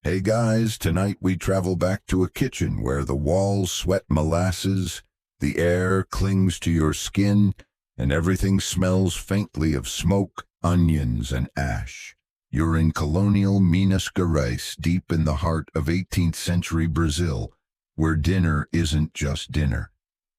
Hey guys, tonight we travel back to a kitchen where the walls sweat molasses, the air clings to your skin, and everything smells faintly of smoke, onions, and ash. You're in Colonial Minas Gerais, deep in the heart of 18th century Brazil, where dinner isn't just dinner.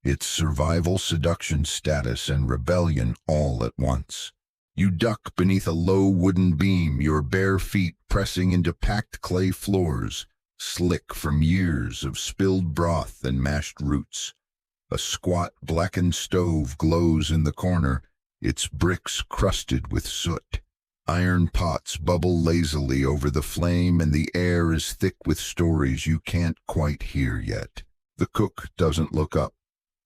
It's survival, seduction, status, and rebellion all at once. You duck beneath a low wooden beam, your bare feet pressing into packed clay floors, slick from years of spilled broth and mashed roots. A squat, blackened stove glows in the corner, its bricks crusted with soot. Iron pots bubble lazily over the flame, and the air is thick with stories you can't quite hear yet. The cook doesn't look up.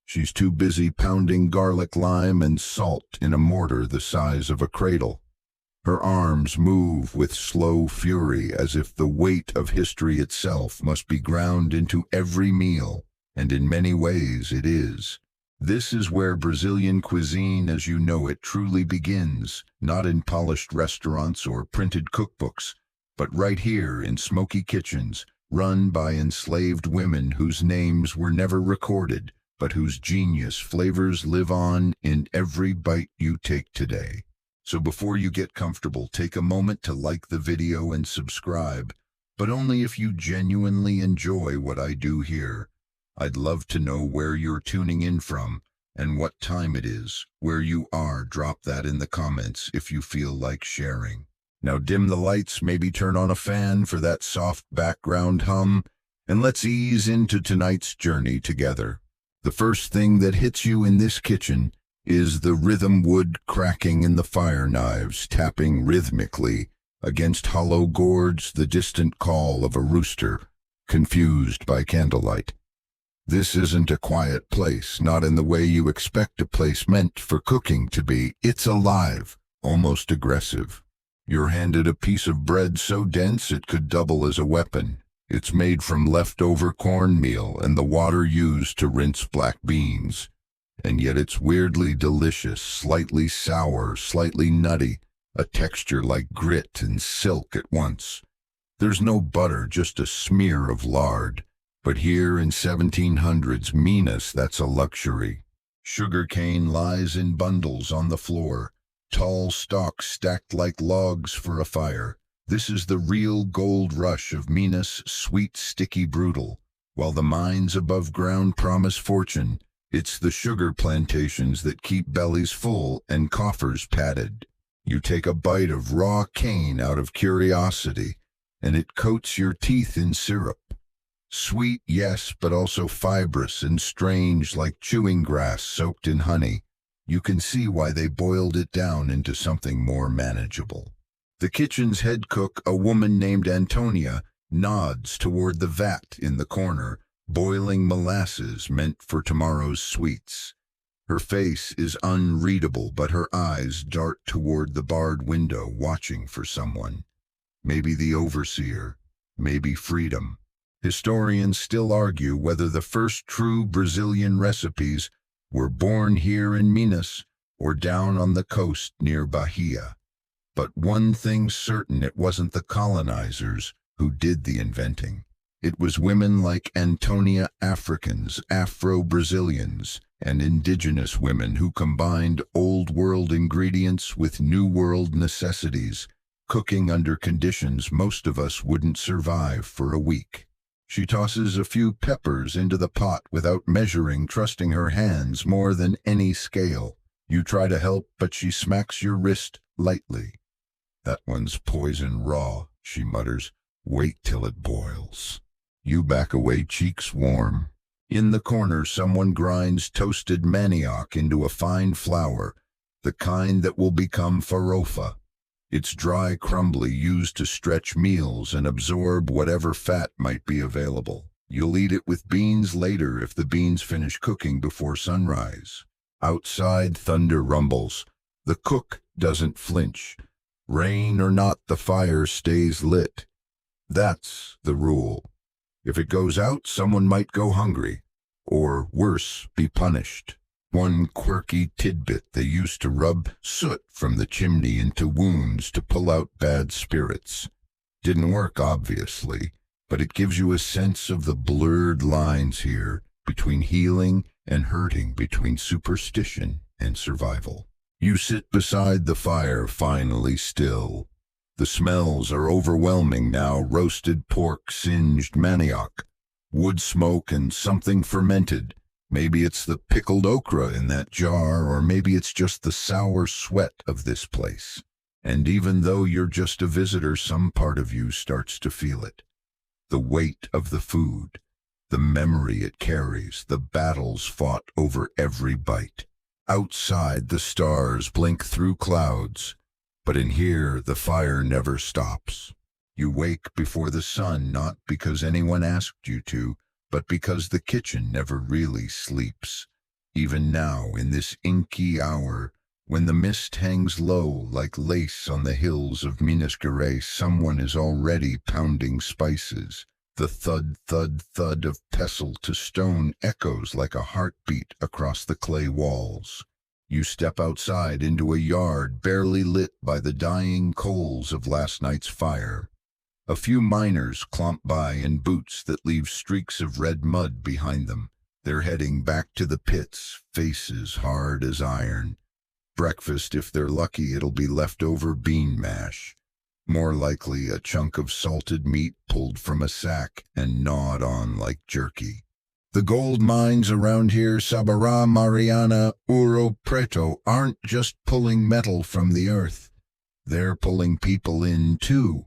She's too busy pounding garlic, lime, and salt in a mortar the size of a cradle. Her arms move with slow fury, as if the weight of history itself must be ground into every meal, and in many ways it is. This is where Brazilian cuisine as you know it truly begins, not in polished restaurants or printed cookbooks, but right here in smoky kitchens, run by enslaved women whose names were never recorded, but whose genius flavors live on in every bite you take today. So before you get comfortable, take a moment to like the video and subscribe, but only if you genuinely enjoy what I do here. I'd love to know where you're tuning in from and what time it is. Where you are, drop that in the comments if you feel like sharing. Now dim the lights, maybe turn on a fan for that soft background hum, and let's ease into tonight's journey together. The first thing that hits you in this kitchen is the rhythm wood cracking in the fire knives tapping rhythmically against hollow gourds, the distant call of a rooster, confused by candlelight. This isn't a quiet place, not in the way you expect a place meant for cooking to be. It's alive, almost aggressive. You're handed a piece of bread so dense it could double as a weapon. It's made from leftover cornmeal and the water used to rinse black beans. And yet it's weirdly delicious, slightly sour, slightly nutty, a texture like grit and silk at once. There's no butter, just a smear of lard. But here in 1700s Minas, that's a luxury. Sugar cane lies in bundles on the floor, tall stalks stacked like logs for a fire. This is the real gold rush of Minas, sweet, sticky, brutal. While the mines above ground promise fortune, it's the sugar plantations that keep bellies full and coffers padded. You take a bite of raw cane out of curiosity, and it coats your teeth in syrup. Sweet, yes, but also fibrous and strange, like chewing grass soaked in honey. You can see why they boiled it down into something more manageable. The kitchen's head cook, a woman named Antonia, nods toward the vat in the corner, boiling molasses meant for tomorrow's sweets. Her face is unreadable, but her eyes dart toward the barred window, watching for someone. Maybe the overseer, maybe freedom. Historians still argue whether the first true Brazilian recipes were born here in Minas or down on the coast near Bahia. But one thing's certain, it wasn't the colonizers who did the inventing. It was women like Antonia, Africans, Afro-Brazilians, and indigenous women who combined Old World ingredients with New World necessities, cooking under conditions most of us wouldn't survive for a week. She tosses a few peppers into the pot without measuring, trusting her hands more than any scale. You try to help, but she smacks your wrist lightly. "That one's poison raw," she mutters. "Wait till it boils." You back away, cheeks warm. In the corner, someone grinds toasted manioc into a fine flour, the kind that will become farofa. It's dry, crumbly, used to stretch meals and absorb whatever fat might be available. You'll eat it with beans later if the beans finish cooking before sunrise. Outside, thunder rumbles. The cook doesn't flinch. Rain or not, the fire stays lit. That's the rule. If it goes out, someone might go hungry, or worse, be punished. One quirky tidbit: they used to rub soot from the chimney into wounds to pull out bad spirits. Didn't work, obviously, but it gives you a sense of the blurred lines here between healing and hurting, between superstition and survival. You sit beside the fire, finally still. The smells are overwhelming now: roasted pork, singed manioc, wood smoke, and something fermented. Maybe it's the pickled okra in that jar, or maybe it's just the sour sweat of this place. And even though you're just a visitor, some part of you starts to feel it. The weight of the food, the memory it carries, the battles fought over every bite. Outside, the stars blink through clouds, but in here, the fire never stops. You wake before the sun, not because anyone asked you to, but because the kitchen never really sleeps. Even now, in this inky hour, when the mist hangs low like lace on the hills of Minas Gerais, someone is already pounding spices. The thud, thud, thud of pestle to stone echoes like a heartbeat across the clay walls. You step outside into a yard barely lit by the dying coals of last night's fire. A few miners clomp by in boots that leave streaks of red mud behind them. They're heading back to the pits, faces hard as iron. Breakfast, if they're lucky, it'll be leftover bean mash. More likely a chunk of salted meat pulled from a sack and gnawed on like jerky. The gold mines around here, Sabara, Mariana, Ouro Preto, aren't just pulling metal from the earth. They're pulling people in too.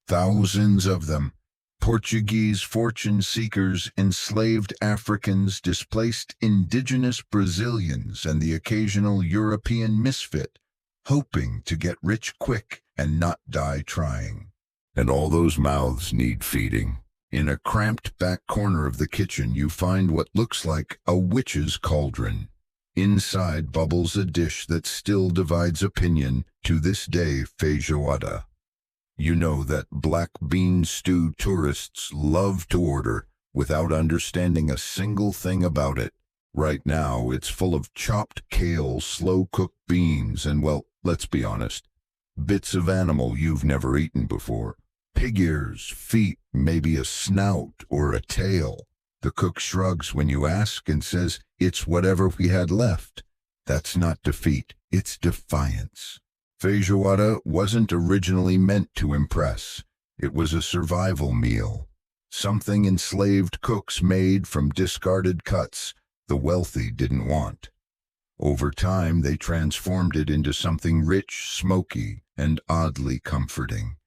Thousands of them. Portuguese fortune seekers, enslaved Africans, displaced indigenous Brazilians, and the occasional European misfit, hoping to get rich quick and not die trying. And all those mouths need feeding. In a cramped back corner of the kitchen, you find what looks like a witch's cauldron. Inside bubbles a dish that still divides opinion to this day: feijoada. You know, that black bean stew tourists love to order without understanding a single thing about it. Right now, it's full of chopped kale, slow-cooked beans, and, well, let's be honest, bits of animal you've never eaten before. Pig ears, feet, maybe a snout or a tail. The cook shrugs when you ask and says, "It's whatever we had left." That's not defeat, it's defiance. Feijoada wasn't originally meant to impress. It was a survival meal, something enslaved cooks made from discarded cuts the wealthy didn't want. Over time, they transformed it into something rich, smoky, and oddly comforting.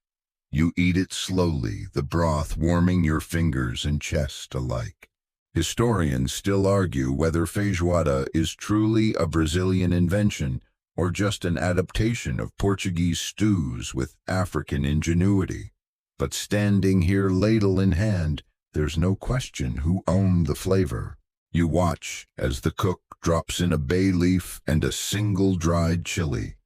You eat it slowly, the broth warming your fingers and chest alike. Historians still argue whether feijoada is truly a Brazilian invention or just an adaptation of Portuguese stews with African ingenuity. But standing here ladle in hand, there's no question who owned the flavor. You watch as the cook drops in a bay leaf and a single dried chili.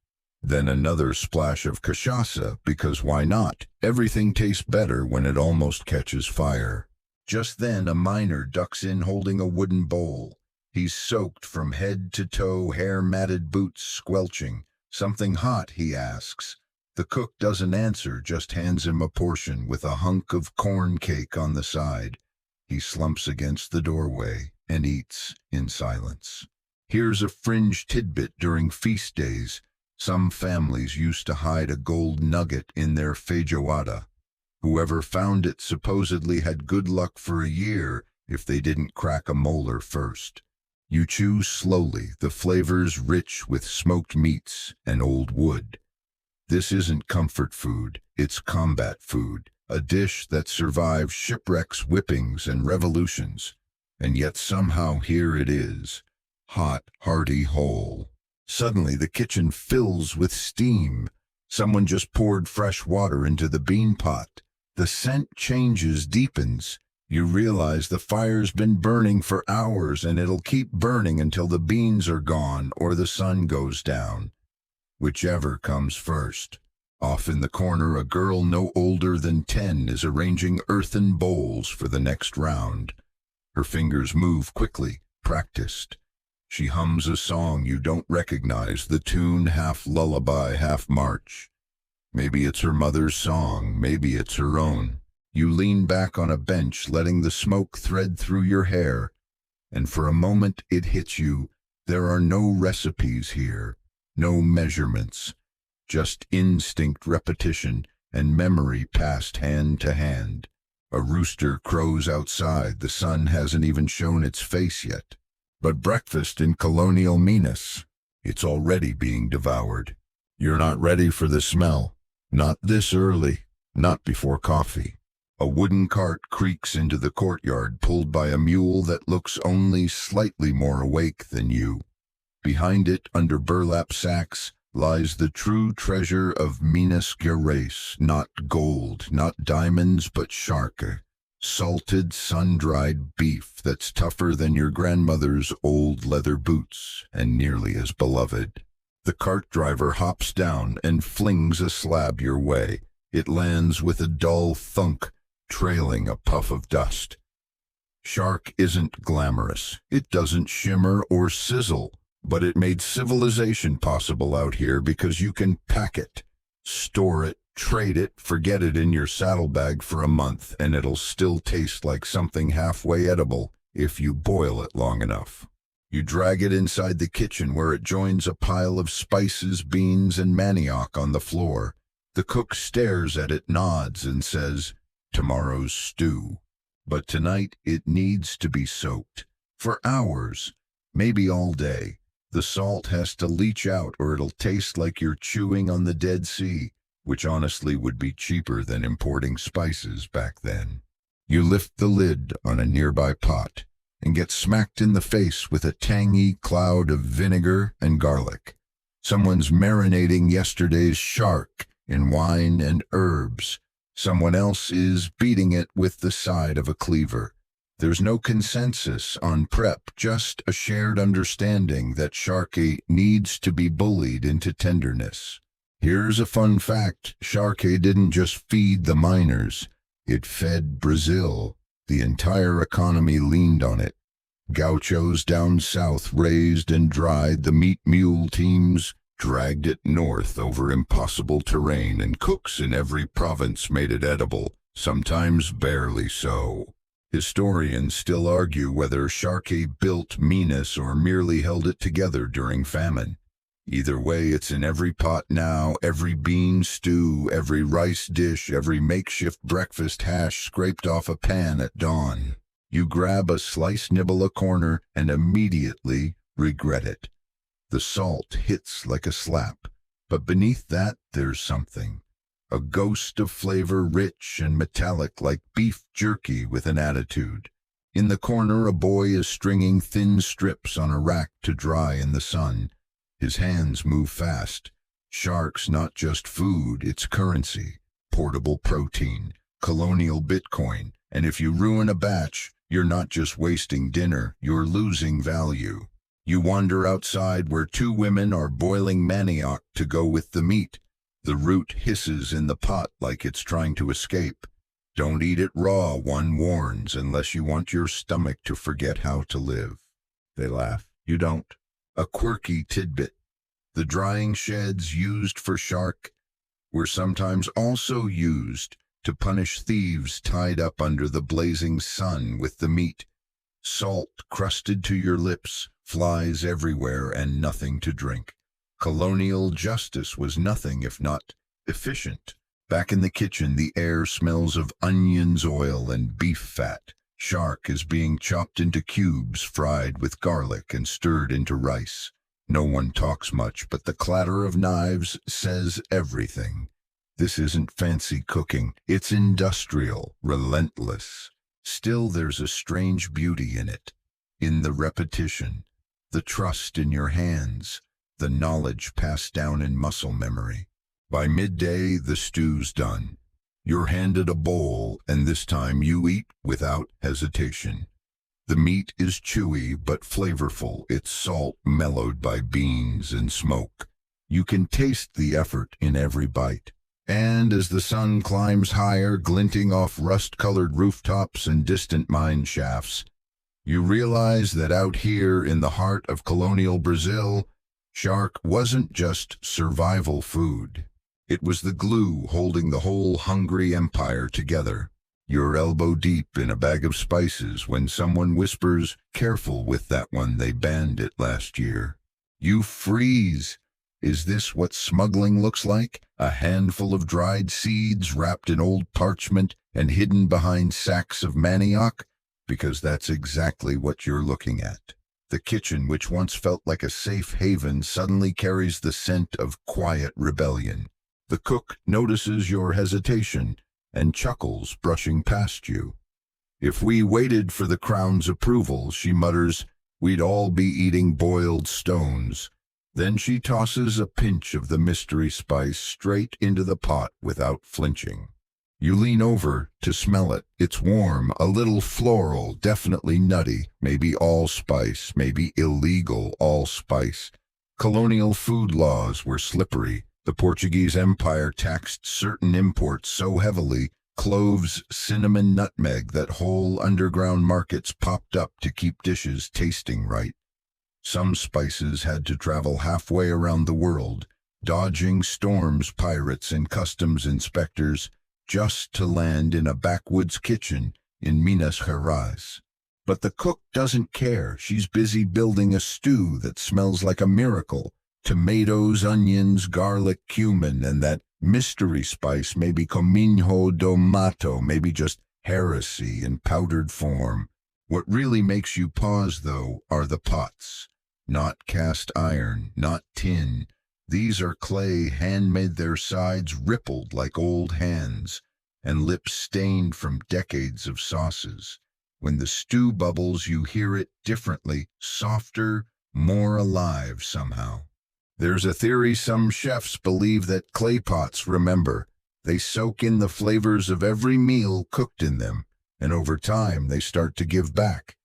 Then another splash of cachaça, because why not? Everything tastes better when it almost catches fire. Just then a miner ducks in holding a wooden bowl. He's soaked from head to toe, hair-matted boots squelching. "Something hot?" he asks. The cook doesn't answer, just hands him a portion with a hunk of corn cake on the side. He slumps against the doorway and eats in silence. Here's a fringe tidbit during feast days. Some families used to hide a gold nugget in their feijoada. Whoever found it supposedly had good luck for a year if they didn't crack a molar first. You chew slowly, the flavors rich with smoked meats and old wood. This isn't comfort food, it's combat food, a dish that survived shipwrecks, whippings, and revolutions. And yet somehow here it is, hot, hearty, whole. Suddenly the kitchen fills with steam. Someone just poured fresh water into the bean pot. The scent changes, deepens. You realize the fire's been burning for hours, and it'll keep burning until the beans are gone or the sun goes down. Whichever comes first. Off in the corner, a girl no older than 10 is arranging earthen bowls for the next round. Her fingers move quickly, practiced. She hums a song you don't recognize, the tune half lullaby, half march. Maybe it's her mother's song, maybe it's her own. You lean back on a bench, letting the smoke thread through your hair, and for a moment it hits you. There are no recipes here, no measurements, just instinct, repetition, and memory passed hand to hand. A rooster crows outside. The sun hasn't even shown its face yet. But breakfast in Colonial Minas, it's already being devoured. You're not ready for the smell. Not this early, not before coffee. A wooden cart creaks into the courtyard, pulled by a mule that looks only slightly more awake than you. Behind it, under burlap sacks, lies the true treasure of Minas Gerais. Not gold, not diamonds, but shark. Salted, sun-dried beef that's tougher than your grandmother's old leather boots and nearly as beloved. The cart driver hops down and flings a slab your way. It lands with a dull thunk, trailing a puff of dust. Shark isn't glamorous. It doesn't shimmer or sizzle, but it made civilization possible out here because you can pack it, store it, trade it, forget it in your saddlebag for a month, and it'll still taste like something halfway edible if you boil it long enough. You drag it inside the kitchen where it joins a pile of spices, beans, and manioc on the floor. The cook stares at it, nods, and says, "Tomorrow's stew." But tonight it needs to be soaked. For hours, maybe all day. The salt has to leach out or it'll taste like you're chewing on the Dead Sea, which honestly would be cheaper than importing spices back then. You lift the lid on a nearby pot and get smacked in the face with a tangy cloud of vinegar and garlic. Someone's marinating yesterday's shark in wine and herbs. Someone else is beating it with the side of a cleaver. There's no consensus on prep, just a shared understanding that Sharkey needs to be bullied into tenderness. Here's a fun fact: Sharkey didn't just feed the miners, it fed Brazil. The entire economy leaned on it. Gauchos down south raised and dried the meat mule teams, dragged it north over impossible terrain, and cooks in every province made it edible, sometimes barely so. Historians still argue whether Sharkey built Minas or merely held it together during famine. Either way, it's in every pot now, every bean stew, every rice dish, every makeshift breakfast hash scraped off a pan at dawn. You grab a slice, nibble a corner, and immediately regret it. The salt hits like a slap, but beneath that there's something. A ghost of flavor, rich and metallic like beef jerky with an attitude. In the corner, a boy is stringing thin strips on a rack to dry in the sun. His hands move fast. Shark's not just food, it's currency. Portable protein, colonial Bitcoin, and if you ruin a batch, you're not just wasting dinner, you're losing value. You wander outside where two women are boiling manioc to go with the meat. The root hisses in the pot like it's trying to escape. Don't eat it raw, one warns, unless you want your stomach to forget how to live. They laugh. You don't. A quirky tidbit. The drying sheds used for shark were sometimes also used to punish thieves tied up under the blazing sun with the meat. Salt crusted to your lips, flies everywhere, and nothing to drink. Colonial justice was nothing if not efficient. Back in the kitchen, the air smells of onions, oil, and beef fat. Shark is being chopped into cubes, fried with garlic, and stirred into rice. No one talks much, but the clatter of knives says everything. This isn't fancy cooking. It's industrial, relentless. Still, there's a strange beauty in it. In the repetition, the trust in your hands, the knowledge passed down in muscle memory. By midday, the stew's done. You're handed a bowl, and this time you eat without hesitation. The meat is chewy but flavorful, its salt mellowed by beans and smoke. You can taste the effort in every bite. And as the sun climbs higher, glinting off rust-colored rooftops and distant mine shafts, you realize that out here in the heart of colonial Brazil, shark wasn't just survival food. It was the glue holding the whole hungry empire together. You're elbow deep in a bag of spices when someone whispers, "Careful with that one, they banned it last year." You freeze. Is this what smuggling looks like? A handful of dried seeds wrapped in old parchment and hidden behind sacks of manioc? Because that's exactly what you're looking at. The kitchen, which once felt like a safe haven, suddenly carries the scent of quiet rebellion. The cook notices your hesitation and chuckles, brushing past you. "If we waited for the crown's approval," she mutters, "we'd all be eating boiled stones." Then she tosses a pinch of the mystery spice straight into the pot without flinching. You lean over to smell it. It's warm, a little floral, definitely nutty, maybe allspice, maybe illegal allspice. Colonial food laws were slippery. The Portuguese Empire taxed certain imports so heavily, cloves, cinnamon, nutmeg, that whole underground markets popped up to keep dishes tasting right. Some spices had to travel halfway around the world, dodging storms, pirates, and customs inspectors, just to land in a backwoods kitchen in Minas Gerais. But the cook doesn't care. She's busy building a stew that smells like a miracle. Tomatoes, onions, garlic, cumin, and that mystery spice, maybe cominho do mato, maybe just heresy in powdered form. What really makes you pause, though, are the pots. Not cast iron, not tin. These are clay, handmade, their sides rippled like old hands, and lips stained from decades of sauces. When the stew bubbles, you hear it differently, softer, more alive somehow. There's a theory some chefs believe that clay pots remember. They soak in the flavors of every meal cooked in them, and over time they start to give back.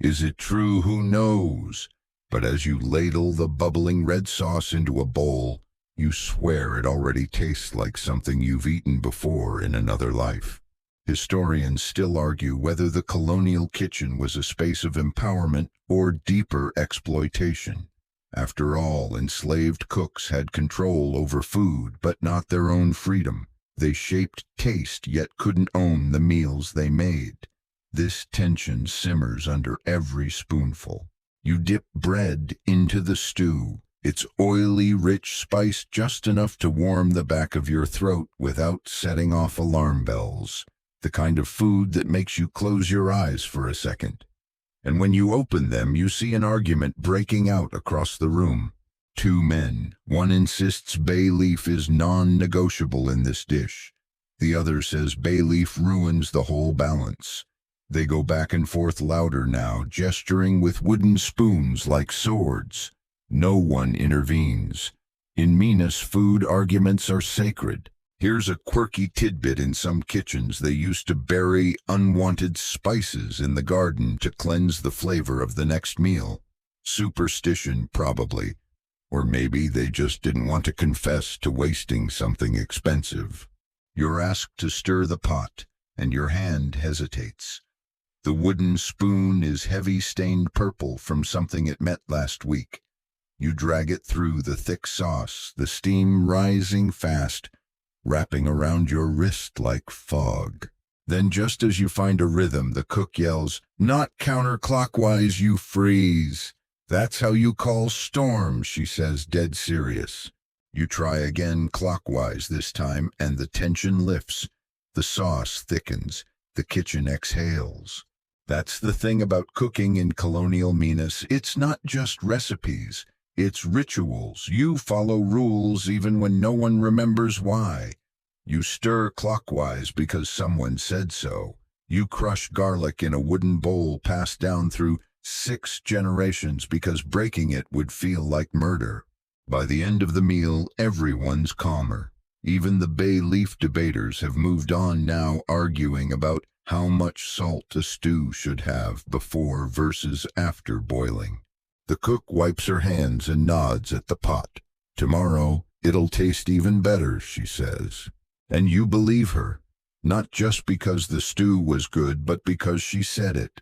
Is it true? Who knows? But as you ladle the bubbling red sauce into a bowl, you swear it already tastes like something you've eaten before in another life. Historians still argue whether the colonial kitchen was a space of empowerment or deeper exploitation. After all, enslaved cooks had control over food, but not their own freedom. They shaped taste, yet couldn't own the meals they made. This tension simmers under every spoonful. You dip bread into the stew. It's oily, rich, spiced just enough to warm the back of your throat without setting off alarm bells. The kind of food that makes you close your eyes for a second. And when you open them, you see an argument breaking out across the room. Two men. One insists bay leaf is non-negotiable in this dish. The other says bay leaf ruins the whole balance. They go back and forth louder now, gesturing with wooden spoons like swords. No one intervenes. In Minas, food arguments are sacred. Here's a quirky tidbit: in some kitchens they used to bury unwanted spices in the garden to cleanse the flavor of the next meal. Superstition, probably. Or maybe they just didn't want to confess to wasting something expensive. You're asked to stir the pot, and your hand hesitates. The wooden spoon is heavy, stained purple from something it met last week. You drag it through the thick sauce, the steam rising fast, wrapping around your wrist like fog. Then just as you find a rhythm, the cook yells, "Not counterclockwise, you freeze." "That's how you call storms," she says, dead serious. You try again, clockwise this time, and the tension lifts. The sauce thickens. The kitchen exhales. That's the thing about cooking in Colonial Minas. It's not just recipes. It's rituals. You follow rules even when no one remembers why. You stir clockwise because someone said so. You crush garlic in a wooden bowl passed down through 6 generations because breaking it would feel like murder. By the end of the meal, everyone's calmer. Even the bay leaf debaters have moved on now, arguing about how much salt a stew should have before versus after boiling. The cook wipes her hands and nods at the pot. "Tomorrow, it'll taste even better," she says. And you believe her, not just because the stew was good, but because she said it.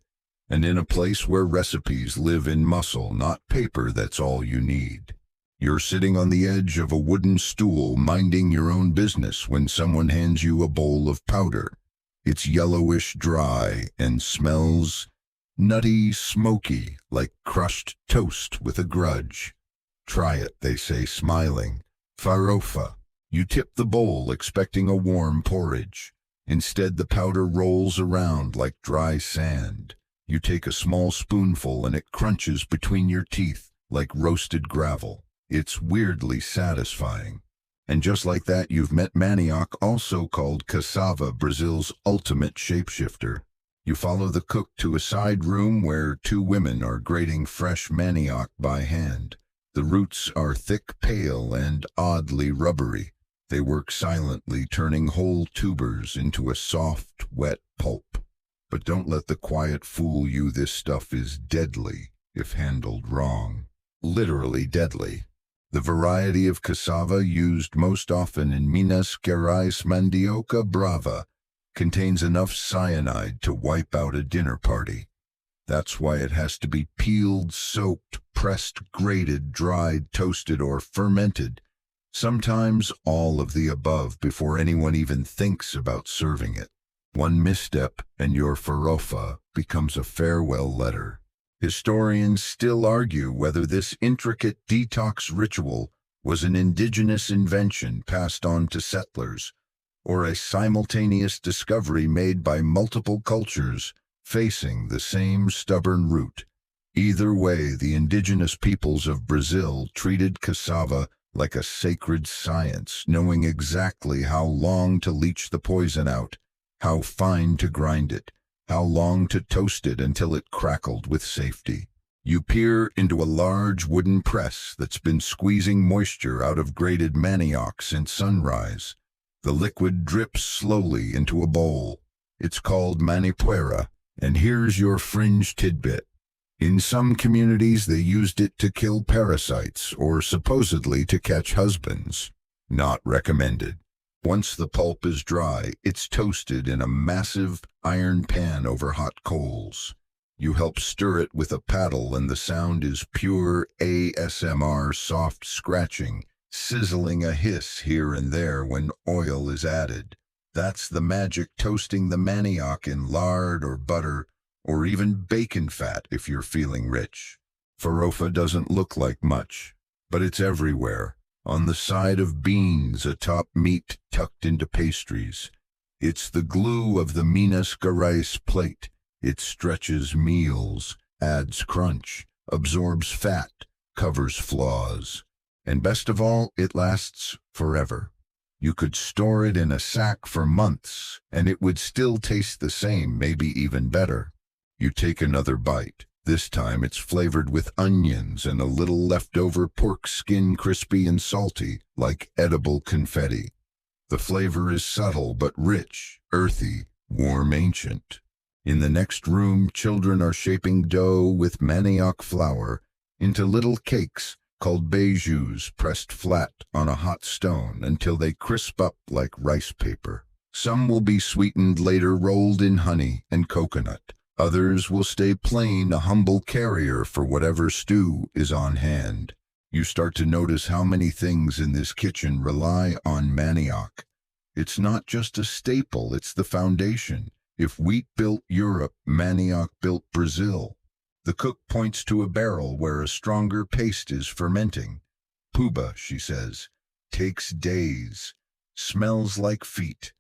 And in a place where recipes live in muscle, not paper, that's all you need. You're sitting on the edge of a wooden stool minding your own business when someone hands you a bowl of powder. It's yellowish dry and smells nutty, smoky, like crushed toast with a grudge. Try it, they say, smiling. Farofa. You tip the bowl expecting a warm porridge. Instead, the powder rolls around like dry sand. You take a small spoonful and it crunches between your teeth like roasted gravel. It's weirdly satisfying. And just like that, you've met manioc, also called cassava, Brazil's ultimate shapeshifter. You follow the cook to a side room where two women are grating fresh manioc by hand. The roots are thick, pale, and oddly rubbery. They work silently, turning whole tubers into a soft, wet pulp. But don't let the quiet fool you. This stuff is deadly if handled wrong. Literally deadly. The variety of cassava used most often in Minas Gerais, mandioca brava, contains enough cyanide to wipe out a dinner party. That's why it has to be peeled, soaked, pressed, grated, dried, toasted, or fermented. Sometimes all of the above before anyone even thinks about serving it. One misstep and your farofa becomes a farewell letter. Historians still argue whether this intricate detox ritual was an indigenous invention passed on to settlers, or a simultaneous discovery made by multiple cultures facing the same stubborn root. Either way, the indigenous peoples of Brazil treated cassava like a sacred science, knowing exactly how long to leach the poison out, how fine to grind it, how long to toast it until it crackled with safety. You peer into a large wooden press that's been squeezing moisture out of grated manioc since sunrise. The liquid drips slowly into a bowl. It's called manipuera, and here's your fringe tidbit. In some communities, they used it to kill parasites or supposedly to catch husbands. Not recommended. Once the pulp is dry, it's toasted in a massive iron pan over hot coals. You help stir it with a paddle and the sound is pure ASMR, soft scratching, sizzling, a hiss here and there when oil is added. That's the magic, toasting the manioc in lard or butter, or even bacon fat if you're feeling rich. Farofa doesn't look like much, but it's everywhere. On the side of beans, atop meat tucked into pastries. It's the glue of the Minas Gerais plate. It stretches meals, adds crunch, absorbs fat, covers flaws. And best of all, it lasts forever. You could store it in a sack for months, and it would still taste the same, maybe even better. You take another bite. This time it's flavored with onions and a little leftover pork skin, crispy and salty, like edible confetti. The flavor is subtle but rich, earthy, warm, ancient. In the next room, children are shaping dough with manioc flour into little cakes called beijus, pressed flat on a hot stone until they crisp up like rice paper. Some will be sweetened later, rolled in honey and coconut. Others will stay plain, a humble carrier for whatever stew is on hand. You start to notice how many things in this kitchen rely on manioc. It's not just a staple, it's the foundation. If wheat built Europe, manioc built Brazil. The cook points to a barrel where a stronger paste is fermenting. Puba, she says, takes days, smells like feet.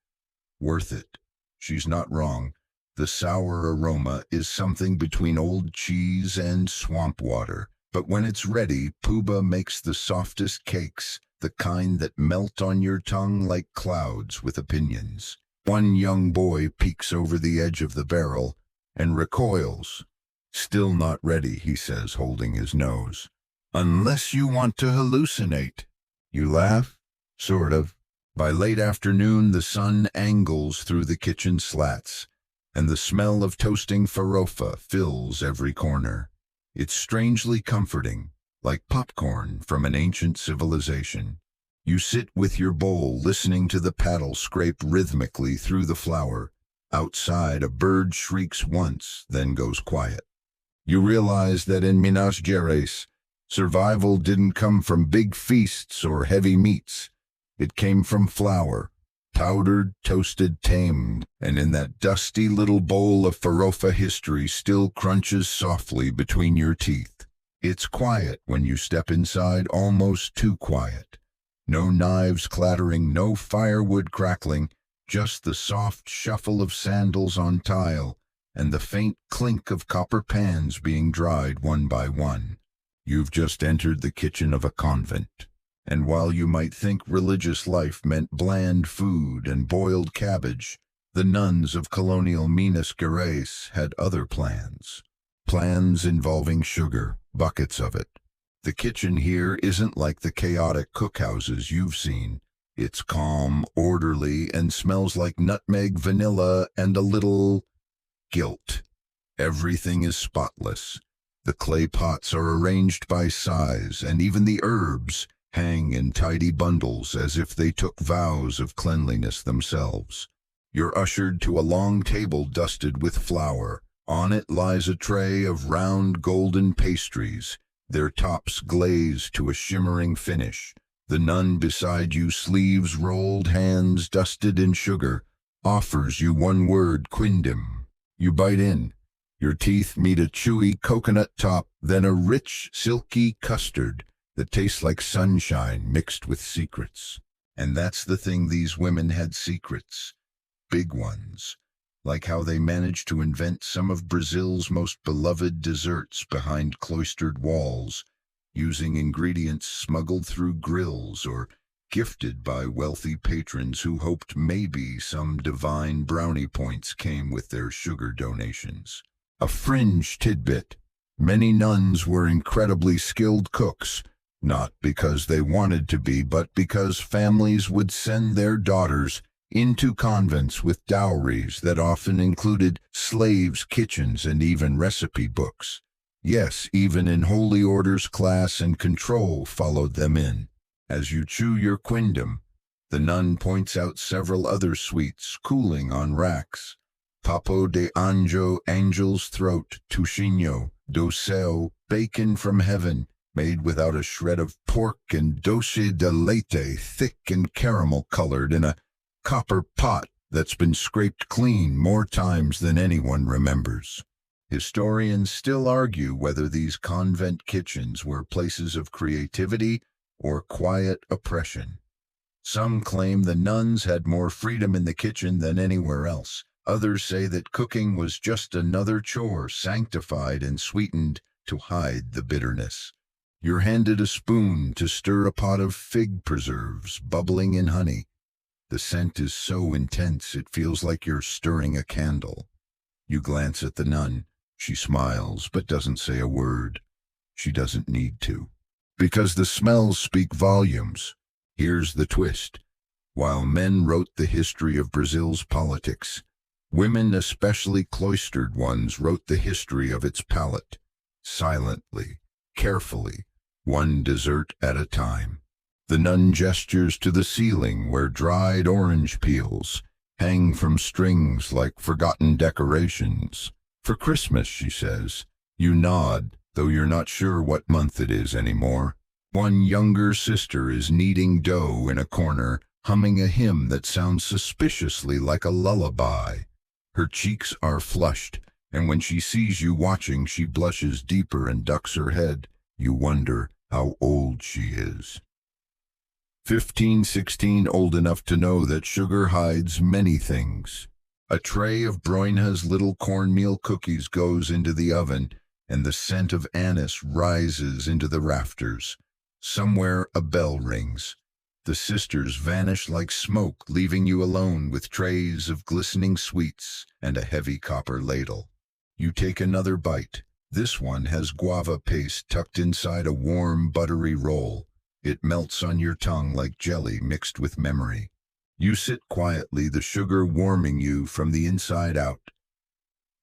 Worth it. She's not wrong. The sour aroma is something between old cheese and swamp water. But when it's ready, Puba makes the softest cakes, the kind that melt on your tongue like clouds with opinions. One young boy peeks over the edge of the barrel and recoils. Still not ready, he says, holding his nose. Unless you want to hallucinate. You laugh? Sort of. By late afternoon, the sun angles through the kitchen slats, and the smell of toasting farofa fills every corner. It's strangely comforting, like popcorn from an ancient civilization. You sit with your bowl, listening to the paddle scrape rhythmically through the flour. Outside, a bird shrieks once, then goes quiet. You realize that in Minas Gerais, Survival didn't come from big feasts or heavy meats. It came from flour, powdered, toasted, tamed, and in that dusty little bowl of farofa history still crunches softly between your teeth. It's quiet when you step inside, almost too quiet. No knives clattering, no firewood crackling, just the soft shuffle of sandals on tile and the faint clink of copper pans being dried one by one. You've just entered the kitchen of a convent, and while you might think religious life meant bland food and boiled cabbage, the nuns of Colonial Minas Gerais had other plans. Plans involving sugar, buckets of it. The kitchen here isn't like the chaotic cookhouses you've seen. It's calm, orderly, and smells like nutmeg, vanilla, and a little guilt. Everything is spotless. The clay pots are arranged by size, and even the herbs hang in tidy bundles as if they took vows of cleanliness themselves. You're ushered to a long table dusted with flour. On it lies a tray of round golden pastries, their tops glazed to a shimmering finish. The nun beside you, sleeves rolled, hands dusted in sugar, offers you one word, quindim. You bite in. Your teeth meet a chewy coconut top, then a rich, silky custard that tastes like sunshine mixed with secrets. And that's the thing, these women had secrets. Big ones. Like how they managed to invent some of Brazil's most beloved desserts behind cloistered walls, using ingredients smuggled through grills or gifted by wealthy patrons who hoped maybe some divine brownie points came with their sugar donations. A fringe tidbit. Many nuns were incredibly skilled cooks, not because they wanted to be, but because families would send their daughters into convents with dowries that often included slaves' kitchens and even recipe books. Yes, even in holy orders, class and control followed them in. As you chew your quindam, the nun points out several other sweets cooling on racks. Papo de anjo, angel's throat, tuchinho, doceo, bacon from heaven, made without a shred of pork, and doce de leite, thick and caramel-colored in a copper pot that's been scraped clean more times than anyone remembers. Historians still argue whether these convent kitchens were places of creativity or quiet oppression. Some claim the nuns had more freedom in the kitchen than anywhere else. Others say that cooking was just another chore, sanctified and sweetened to hide the bitterness. You're handed a spoon to stir a pot of fig preserves bubbling in honey. The scent is so intense it feels like you're stirring a candle. You glance at the nun. She smiles but doesn't say a word. She doesn't need to. Because the smells speak volumes. Here's the twist. While men wrote the history of Brazil's politics, women, especially cloistered ones, wrote the history of its palate. Silently, carefully, one dessert at a time. The nun gestures to the ceiling where dried orange peels hang from strings like forgotten decorations. For Christmas, she says. You nod, though you're not sure what month it is anymore. One younger sister is kneading dough in a corner, humming a hymn that sounds suspiciously like a lullaby. Her cheeks are flushed, and when she sees you watching, she blushes deeper and ducks her head. You wonder how old she is. 15, 16, old enough to know that sugar hides many things. A tray of Broinha's little cornmeal cookies goes into the oven, and the scent of anise rises into the rafters. Somewhere a bell rings. The sisters vanish like smoke, leaving you alone with trays of glistening sweets and a heavy copper ladle. You take another bite. This one has guava paste tucked inside a warm, buttery roll. It melts on your tongue like jelly mixed with memory. You sit quietly, the sugar warming you from the inside out.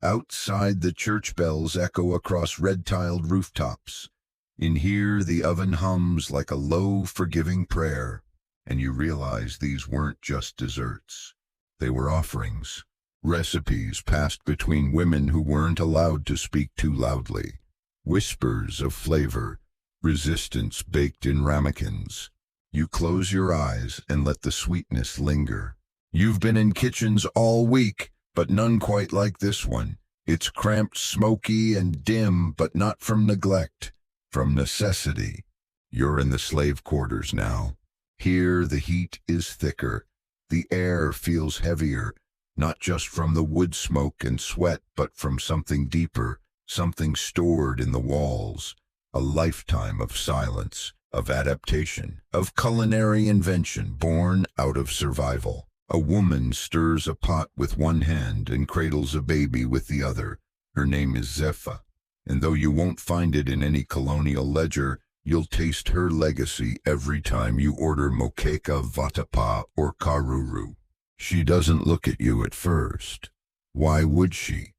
Outside, the church bells echo across red-tiled rooftops. In here, the oven hums like a low, forgiving prayer, and you realize these weren't just desserts. They were offerings, recipes passed between women who weren't allowed to speak too loudly, whispers of flavor, resistance baked in ramekins. You close your eyes and let the sweetness linger. You've been in kitchens all week, but none quite like this one. It's cramped, smoky, and dim, but not from neglect, from necessity. You're in the slave quarters now. Here the heat is thicker. The air feels heavier, not just from the wood smoke and sweat, but from something deeper, something stored in the walls. A lifetime of silence, of adaptation, of culinary invention born out of survival. A woman stirs a pot with one hand and cradles a baby with the other. Her name is Zepha, and though you won't find it in any colonial ledger, you'll taste her legacy every time you order moqueca, vatapá, or caruru. She doesn't look at you at first. Why would she?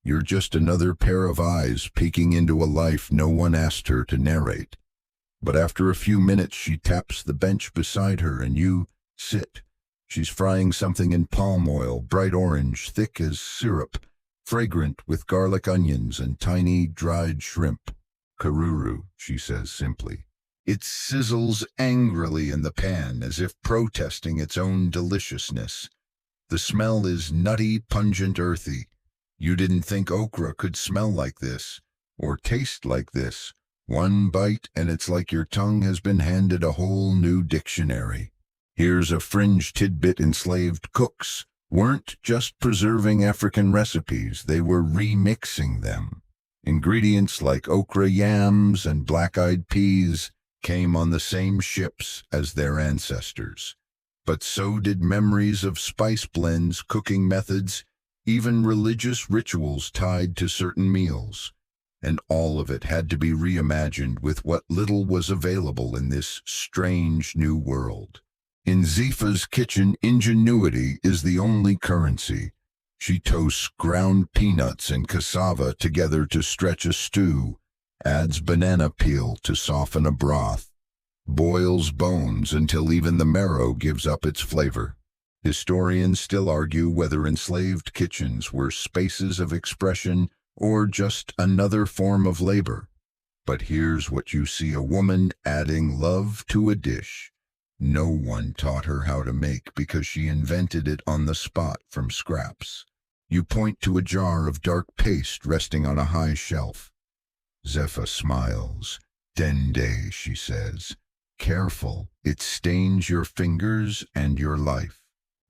You're just another pair of eyes peeking into a life no one asked her to narrate. But after a few minutes she taps the bench beside her and you sit. She's frying something in palm oil, bright orange, thick as syrup, fragrant with garlic onions and tiny dried shrimp. Caruru, she says simply. It sizzles angrily in the pan as if protesting its own deliciousness. The smell is nutty, pungent, earthy. You didn't think okra could smell like this, or taste like this. One bite and it's like your tongue has been handed a whole new dictionary. Here's a fringe tidbit: enslaved cooks weren't just preserving African recipes, they were remixing them. Ingredients like okra, yams, and black-eyed peas came on the same ships as their ancestors. But so did memories of spice blends, cooking methods, even religious rituals tied to certain meals. And all of it had to be reimagined with what little was available in this strange new world. In Zepha's kitchen, ingenuity is the only currency. She toasts ground peanuts and cassava together to stretch a stew, adds banana peel to soften a broth, boils bones until even the marrow gives up its flavor. Historians still argue whether enslaved kitchens were spaces of expression or just another form of labor. But here's what you see: a woman adding love to a dish no one taught her how to make because she invented it on the spot from scraps. You point to a jar of dark paste resting on a high shelf. Zepha smiles. "Dende," she says. "Careful, it stains your fingers and your life."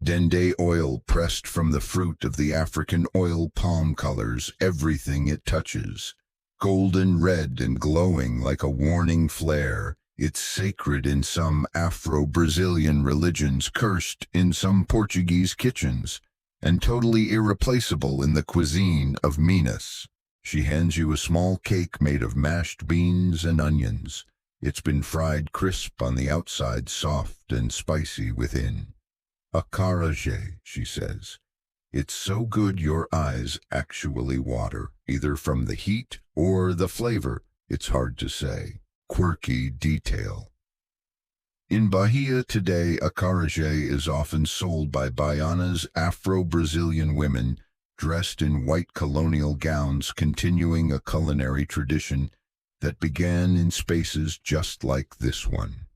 Dende oil pressed from the fruit of the African oil palm colors everything it touches. Golden red and glowing like a warning flare. It's sacred in some Afro-Brazilian religions, cursed in some Portuguese kitchens, and totally irreplaceable in the cuisine of Minas. She hands you a small cake made of mashed beans and onions. It's been fried crisp on the outside, soft and spicy within. "Acarajé," she says. "It's so good your eyes actually water, either from the heat or the flavor. It's hard to say." Quirky detail. In Bahia today, acarajé is often sold by baianas, Afro-Brazilian women, dressed in white colonial gowns, continuing a culinary tradition that began in spaces just like this one.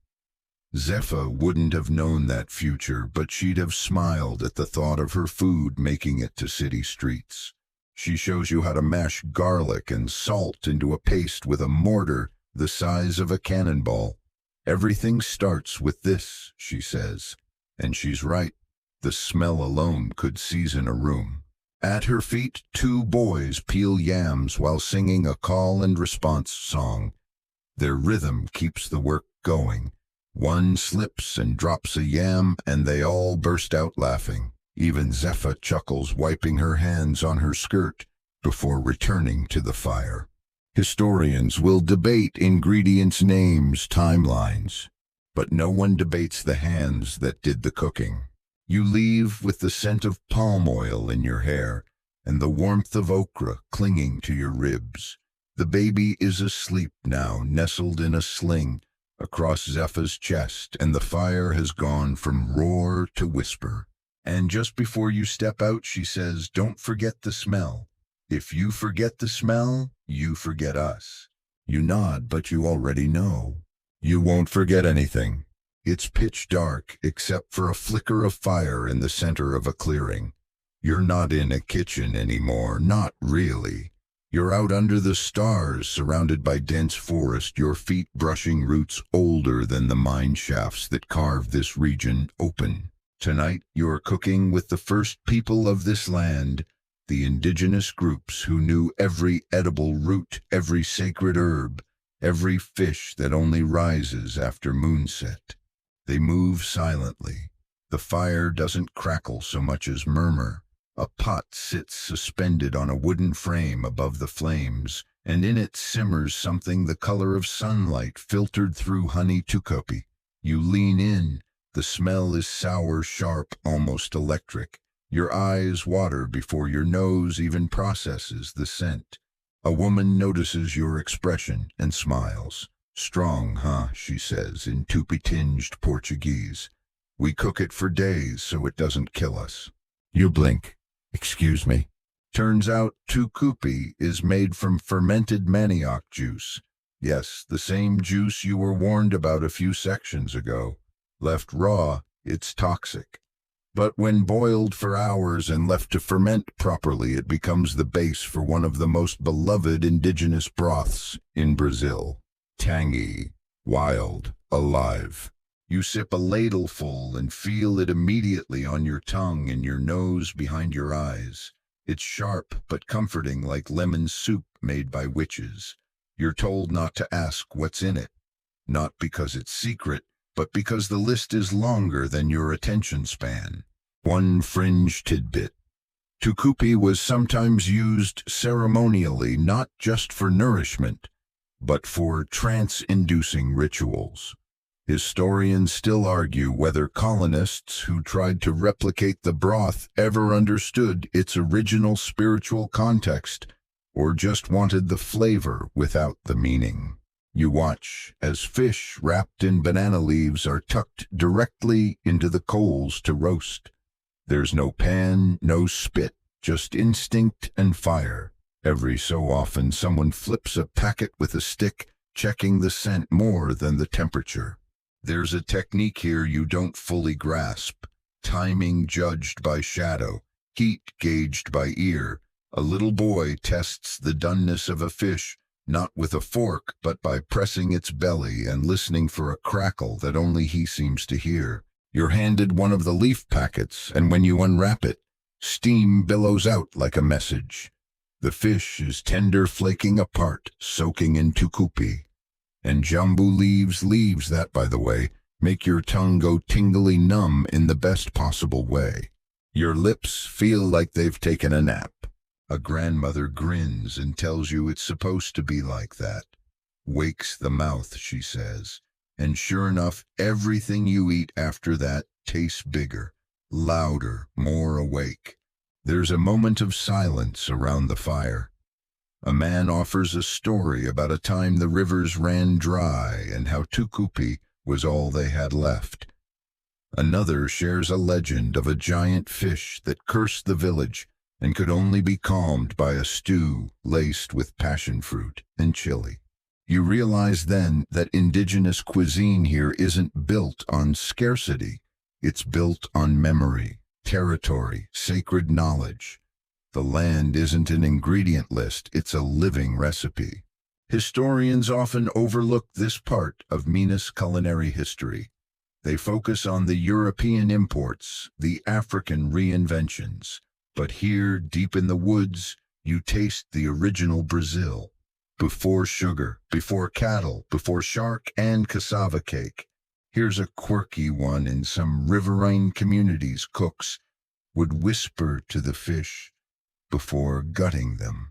Zepha wouldn't have known that future, but she'd have smiled at the thought of her food making it to city streets. She shows you how to mash garlic and salt into a paste with a mortar the size of a cannonball. "Everything starts with this," she says. And she's right. The smell alone could season a room. At her feet, two boys peel yams while singing a call and response song. Their rhythm keeps the work going. One slips and drops a yam, and they all burst out laughing. Even Zepha chuckles, wiping her hands on her skirt before returning to the fire. Historians will debate ingredients, names, timelines, but no one debates the hands that did the cooking. You leave with the scent of palm oil in your hair and the warmth of okra clinging to your ribs. The baby is asleep now, nestled in a sling across Zepha's chest, and the fire has gone from roar to whisper. And just before you step out, she says, "Don't forget the smell. If you forget the smell, you forget us." You nod, but you already know. You won't forget anything. It's pitch dark, except for a flicker of fire in the center of a clearing. You're not in a kitchen anymore, not really. You're out under the stars, surrounded by dense forest, your feet brushing roots older than the mine shafts that carve this region open. Tonight, you're cooking with the first people of this land, the indigenous groups who knew every edible root, every sacred herb, every fish that only rises after moonset. They move silently. The fire doesn't crackle so much as murmur. A pot sits suspended on a wooden frame above the flames, and in it simmers something the color of sunlight filtered through honey tucupi. You lean in. The smell is sour, sharp, almost electric. Your eyes water before your nose even processes the scent. A woman notices your expression and smiles. "Strong, huh?" she says in Tupi-tinged Portuguese. "We cook it for days so it doesn't kill us." You blink. "Excuse me." Turns out tucupi is made from fermented manioc juice. Yes, the same juice you were warned about a few sections ago. Left raw, it's toxic. But when boiled for hours and left to ferment properly, it becomes the base for one of the most beloved indigenous broths in Brazil. Tangy, wild, alive. You sip a ladleful and feel it immediately on your tongue and your nose behind your eyes. It's sharp but comforting, like lemon soup made by witches. You're told not to ask what's in it, not because it's secret, but because the list is longer than your attention span. One fringe tidbit. Tucupi was sometimes used ceremonially, not just for nourishment, but for trance-inducing rituals. Historians still argue whether colonists who tried to replicate the broth ever understood its original spiritual context, or just wanted the flavor without the meaning. You watch as fish wrapped in banana leaves are tucked directly into the coals to roast. There's no pan, no spit, just instinct and fire. Every so often someone flips a packet with a stick, checking the scent more than the temperature. There's a technique here you don't fully grasp. Timing judged by shadow, heat gauged by ear. A little boy tests the doneness of a fish, not with a fork, but by pressing its belly and listening for a crackle that only he seems to hear. You're handed one of the leaf packets, and when you unwrap it, steam billows out like a message. The fish is tender, flaking apart, soaking in tucupi. And jambu leaves that, by the way, make your tongue go tingly numb in the best possible way. Your lips feel like they've taken a nap. A grandmother grins and tells you it's supposed to be like that. Wakes the mouth, she says. And sure enough, everything you eat after that tastes bigger, louder, more awake. There's a moment of silence around the fire. A man offers a story about a time the rivers ran dry and how tucupi was all they had left. Another shares a legend of a giant fish that cursed the village and could only be calmed by a stew laced with passion fruit and chili. You realize then that indigenous cuisine here isn't built on scarcity. It's built on memory, territory, sacred knowledge. The land isn't an ingredient list, it's a living recipe. Historians often overlook this part of Minas culinary history. They focus on the European imports, the African reinventions. But here, deep in the woods, you taste the original Brazil. Before sugar, before cattle, before shark and cassava cake. Here's a quirky one in some riverine communities. Cooks would whisper to the fish before gutting them.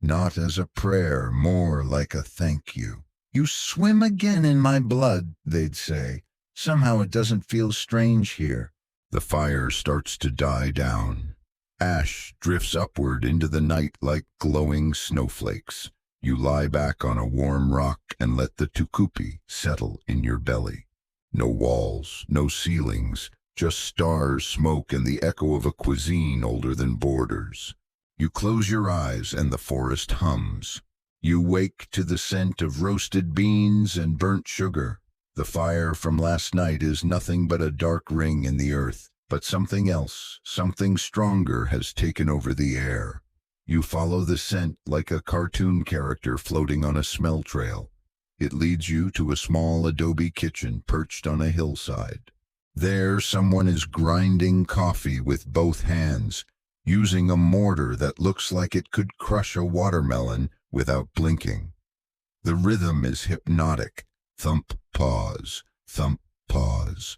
Not as a prayer, more like a thank you. "You swim again in my blood," they'd say. "Somehow it doesn't feel strange here." The fire starts to die down. Ash drifts upward into the night like glowing snowflakes. You lie back on a warm rock and let the tucupi settle in your belly. No walls, no ceilings, just stars, smoke, and the echo of a cuisine older than borders. You close your eyes and the forest hums. You wake to the scent of roasted beans and burnt sugar. The fire from last night is nothing but a dark ring in the earth, but something else, something stronger has taken over the air. You follow the scent like a cartoon character floating on a smell trail. It leads you to a small adobe kitchen perched on a hillside. There, someone is grinding coffee with both hands, using a mortar that looks like it could crush a watermelon without blinking. The rhythm is hypnotic. Thump, pause, thump, pause.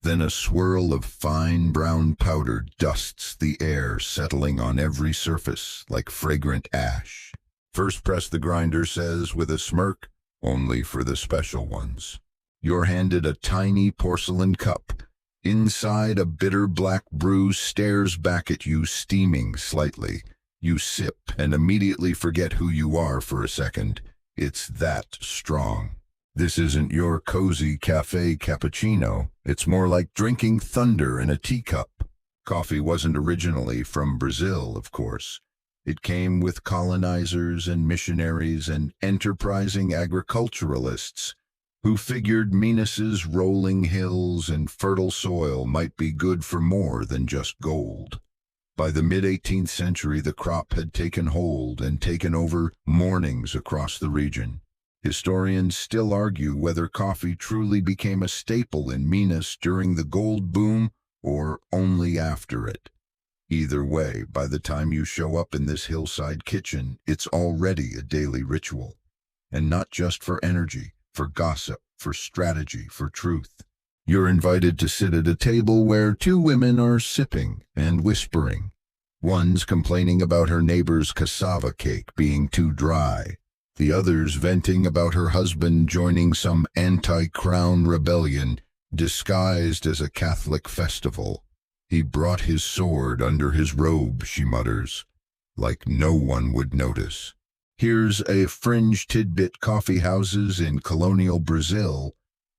Then a swirl of fine brown powder dusts the air, settling on every surface like fragrant ash. First press, the grinder says with a smirk, only for the special ones. You're handed a tiny porcelain cup. Inside, a bitter black brew stares back at you, steaming slightly. You sip and immediately forget who you are for a second. It's that strong. This isn't your cozy cafe cappuccino. It's more like drinking thunder in a teacup. Coffee wasn't originally from Brazil, of course. It came with colonizers and missionaries and enterprising agriculturalists who figured Minas's rolling hills and fertile soil might be good for more than just gold. By the mid-18th century, the crop had taken hold and taken over mornings across the region. Historians still argue whether coffee truly became a staple in Minas during the gold boom or only after it. Either way, by the time you show up in this hillside kitchen, it's already a daily ritual. And not just for energy, for gossip, for strategy, for truth. You're invited to sit at a table where two women are sipping and whispering. One's complaining about her neighbor's cassava cake being too dry. The other's venting about her husband joining some anti-crown rebellion disguised as a Catholic festival. He brought his sword under his robe, she mutters, like no one would notice. Here's a fringe tidbit: coffee houses in colonial Brazil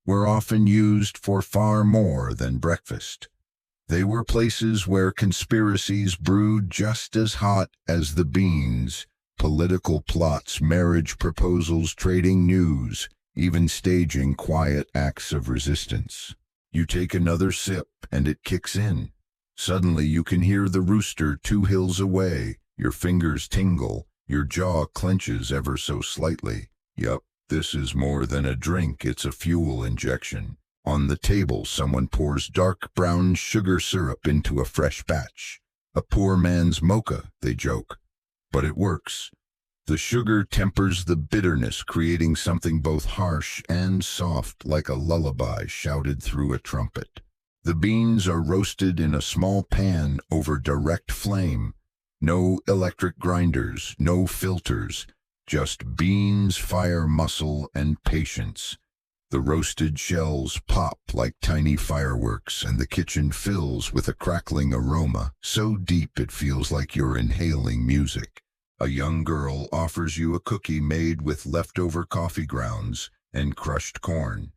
were often used for far more than breakfast. They were places where conspiracies brewed just as hot as the beans, political plots, marriage proposals, trading news, even staging quiet acts of resistance. You take another sip and it kicks in. Suddenly you can hear the rooster 2 hills away. Your fingers tingle. Your jaw clenches ever so slightly. Yup, this is more than a drink, it's a fuel injection. On the table, someone pours dark brown sugar syrup into a fresh batch. A poor man's mocha, they joke. But it works. The sugar tempers the bitterness, creating something both harsh and soft, like a lullaby shouted through a trumpet. The beans are roasted in a small pan over direct flame. No electric grinders, no filters, just beans, fire muscle, and patience. The roasted shells pop like tiny fireworks, and the kitchen fills with a crackling aroma, so deep it feels like you're inhaling music. A young girl offers you a cookie made with leftover coffee grounds and crushed corn.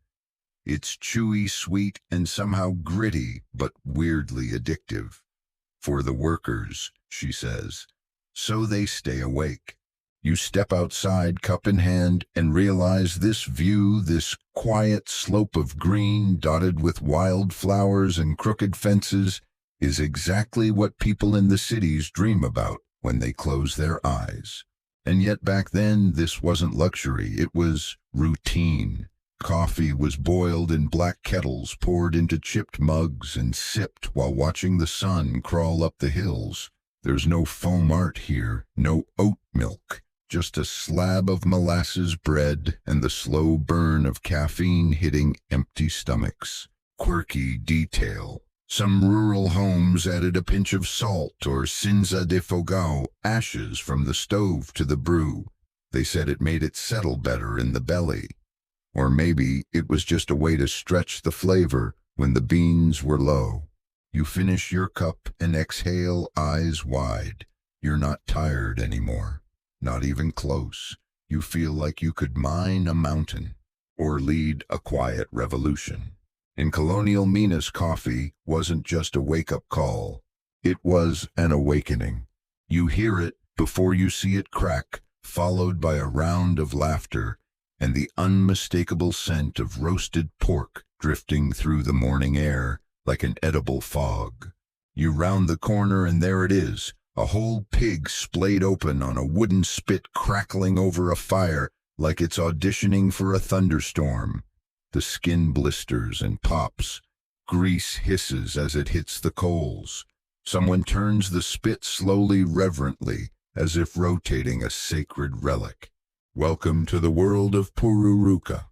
It's chewy, sweet, and somehow gritty, but weirdly addictive. For the workers, she says, so they stay awake. You step outside, cup in hand, and realize this view, this quiet slope of green dotted with wild flowers and crooked fences, is exactly what people in the cities dream about when they close their eyes. And yet back then, this wasn't luxury, it was routine. Coffee was boiled in black kettles, poured into chipped mugs, and sipped while watching the sun crawl up the hills. There's no foam art here, no oat milk, just a slab of molasses bread and the slow burn of caffeine hitting empty stomachs. Quirky detail. Some rural homes added a pinch of salt or cinza de fogão, ashes from the stove to the brew. They said it made it settle better in the belly. Or maybe it was just a way to stretch the flavor when the beans were low. You finish your cup and exhale, eyes wide. You're not tired anymore. Not even close. You feel like you could mine a mountain or lead a quiet revolution. In Colonial Minas, coffee wasn't just a wake-up call. It was an awakening. You hear it before you see it crack, followed by a round of laughter and the unmistakable scent of roasted pork drifting through the morning air like an edible fog. You round the corner and there it is, a whole pig splayed open on a wooden spit crackling over a fire like it's auditioning for a thunderstorm. The skin blisters and pops. Grease hisses as it hits the coals. Someone turns the spit slowly, reverently, as if rotating a sacred relic. Welcome to the world of pururuca.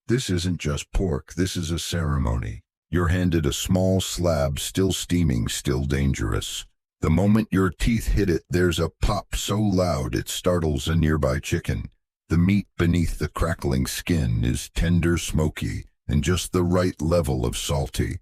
This isn't just pork, this is a ceremony. You're handed a small slab, still steaming, still dangerous. The moment your teeth hit it, there's a pop so loud it startles a nearby chicken. The meat beneath the crackling skin is tender, smoky, and just the right level of salty.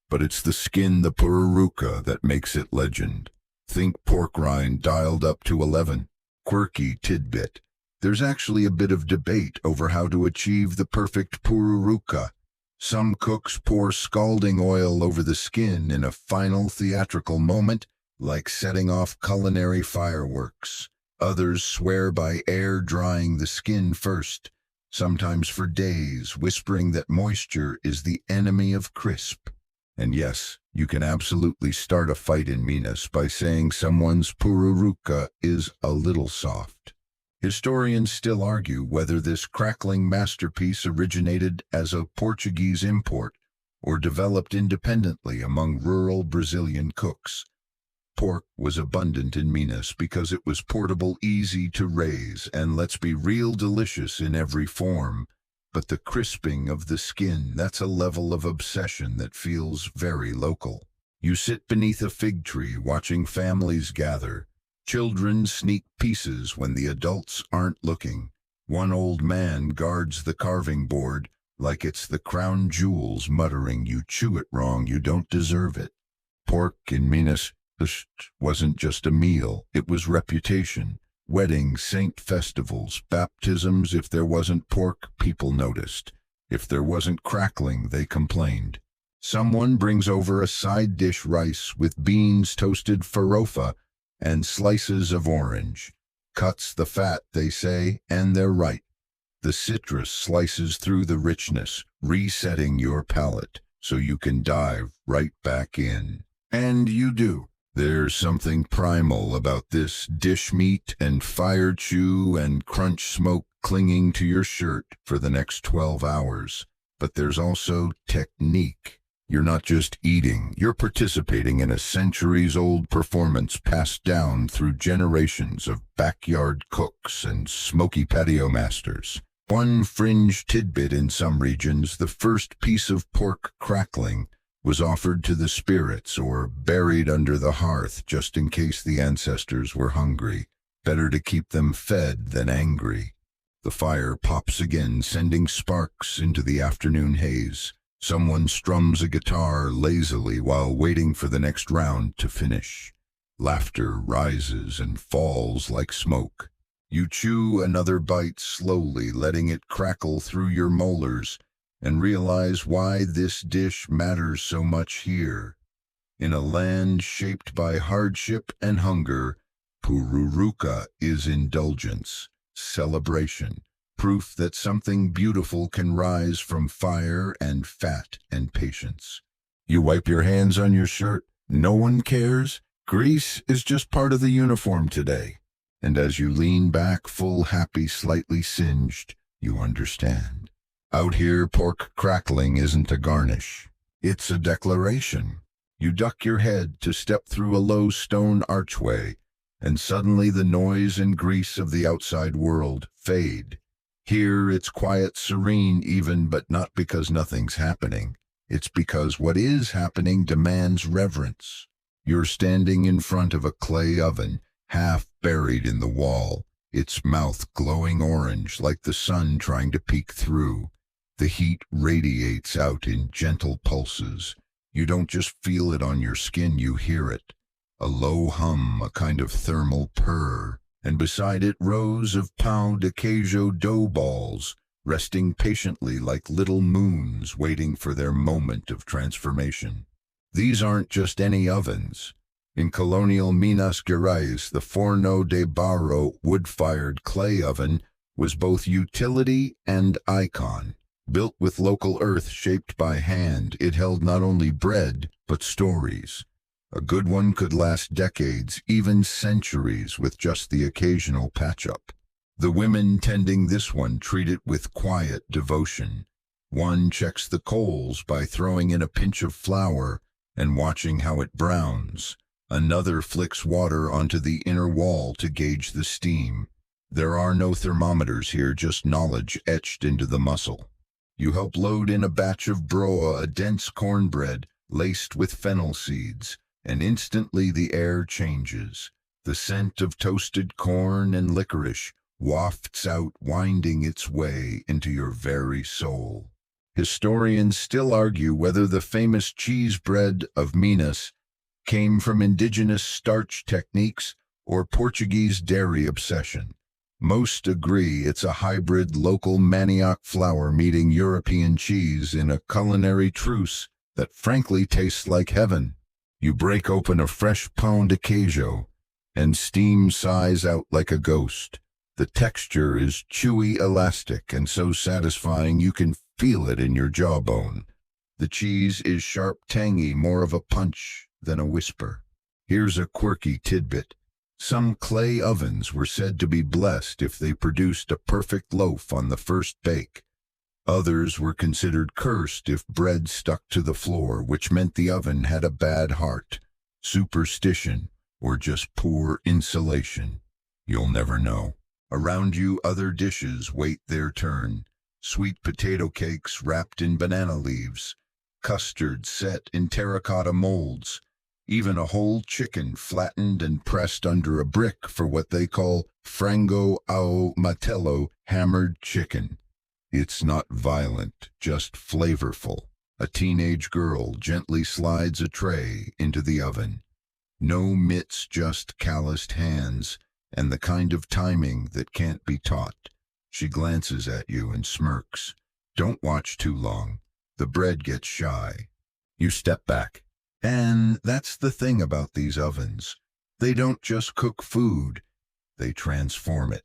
But it's the skin, the pururuca, that makes it legend. Think pork rind dialed up to 11. Quirky tidbit. There's actually a bit of debate over how to achieve the perfect pururuca. Some cooks pour scalding oil over the skin in a final theatrical moment, like setting off culinary fireworks. Others swear by air drying the skin first, sometimes for days, whispering that moisture is the enemy of crisp. And yes, you can absolutely start a fight in Minas by saying someone's pururuca is a little soft. Historians still argue whether this crackling masterpiece originated as a Portuguese import or developed independently among rural Brazilian cooks. Pork was abundant in Minas because it was portable, easy to raise, and let's be real, delicious in every form. But the crisping of the skin, that's a level of obsession that feels very local. You sit beneath a fig tree watching families gather. Children sneak pieces when the adults aren't looking. One old man guards the carving board like it's the crown jewels, muttering, "You chew it wrong, you don't deserve it." Pork in Minas wasn't just a meal, it was reputation. Weddings, saint festivals, baptisms. If there wasn't pork, people noticed. If there wasn't crackling, they complained. Someone brings over a side dish, rice with beans, toasted farofa, and slices of orange. Cuts the fat, they say, and they're right. The citrus slices through the richness, resetting your palate so you can dive right back in. And you do. There's something primal about this dish, meat and fire chew and crunch smoke clinging to your shirt for the next 12 hours. But there's also technique. You're not just eating, you're participating in a centuries-old performance passed down through generations of backyard cooks and smoky patio masters. One fringe tidbit: in some regions, the first piece of pork crackling was offered to the spirits or buried under the hearth just in case the ancestors were hungry. Better to keep them fed than angry. The fire pops again, sending sparks into the afternoon haze. Someone strums a guitar lazily while waiting for the next round to finish. Laughter rises and falls like smoke. You chew another bite slowly, letting it crackle through your molars, and realize why this dish matters so much here. In a land shaped by hardship and hunger, pururuca is indulgence, celebration, proof that something beautiful can rise from fire and fat and patience. You wipe your hands on your shirt. No one cares. Grease is just part of the uniform today. And as you lean back, full, happy, slightly singed, you understand. Out here, pork crackling isn't a garnish. It's a declaration. You duck your head to step through a low stone archway, and suddenly the noise and grease of the outside world fade. Here it's quiet, serene even, but not because nothing's happening. It's because what is happening demands reverence. You're standing in front of a clay oven, half buried in the wall, its mouth glowing orange like the sun trying to peek through. The heat radiates out in gentle pulses. You don't just feel it on your skin, you hear it. A low hum, a kind of thermal purr, and beside it rows of pão de queijo dough balls, resting patiently like little moons waiting for their moment of transformation. These aren't just any ovens. In Colonial Minas Gerais, the Forno de Barro wood-fired clay oven was both utility and icon. Built with local earth shaped by hand, it held not only bread, but stories. A good one could last decades, even centuries, with just the occasional patch-up. The women tending this one treat it with quiet devotion. One checks the coals by throwing in a pinch of flour and watching how it browns. Another flicks water onto the inner wall to gauge the steam. There are no thermometers here, just knowledge etched into the muscle. You help load in a batch of broa, a dense cornbread laced with fennel seeds, and instantly the air changes. The scent of toasted corn and licorice wafts out, winding its way into your very soul. Historians still argue whether the famous cheese bread of Minas came from indigenous starch techniques or Portuguese dairy obsession. Most agree it's a hybrid local manioc flour meeting European cheese in a culinary truce that frankly tastes like heaven. You break open a fresh pão de queijo, and steam sighs out like a ghost. The texture is chewy, elastic, and so satisfying you can feel it in your jawbone. The cheese is sharp, tangy, more of a punch than a whisper. Here's a quirky tidbit. Some clay ovens were said to be blessed if they produced a perfect loaf on the first bake. Others were considered cursed if bread stuck to the floor, which meant the oven had a bad heart, superstition, or just poor insulation. You'll never know. Around you, other dishes wait their turn. Sweet potato cakes wrapped in banana leaves, custard set in terracotta molds, even a whole chicken flattened and pressed under a brick for what they call frango ao martello, hammered chicken. It's not violent, just flavorful. A teenage girl gently slides a tray into the oven. No mitts, just calloused hands, and the kind of timing that can't be taught. She glances at you and smirks. Don't watch too long. The bread gets shy. You step back. And that's the thing about these ovens. They don't just cook food, they transform it.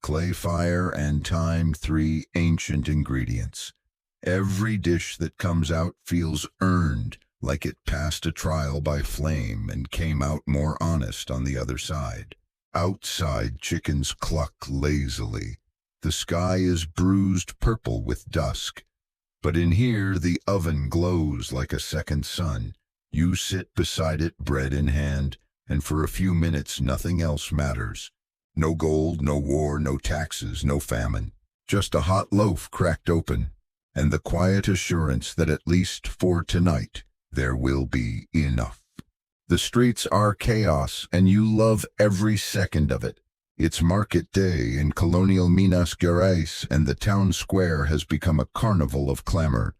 Clay, fire, and time, three ancient ingredients. Every dish that comes out feels earned, like it passed a trial by flame and came out more honest on the other side. Outside, chickens cluck lazily. The sky is bruised purple with dusk. But in here, the oven glows like a second sun. You sit beside it, bread in hand, and for a few minutes nothing else matters. No gold, no war, no taxes, no famine. Just a hot loaf cracked open, and the quiet assurance that at least for tonight there will be enough. The streets are chaos, and you love every second of it. It's market day in Colonial Minas Gerais, and the town square has become a carnival of clamor.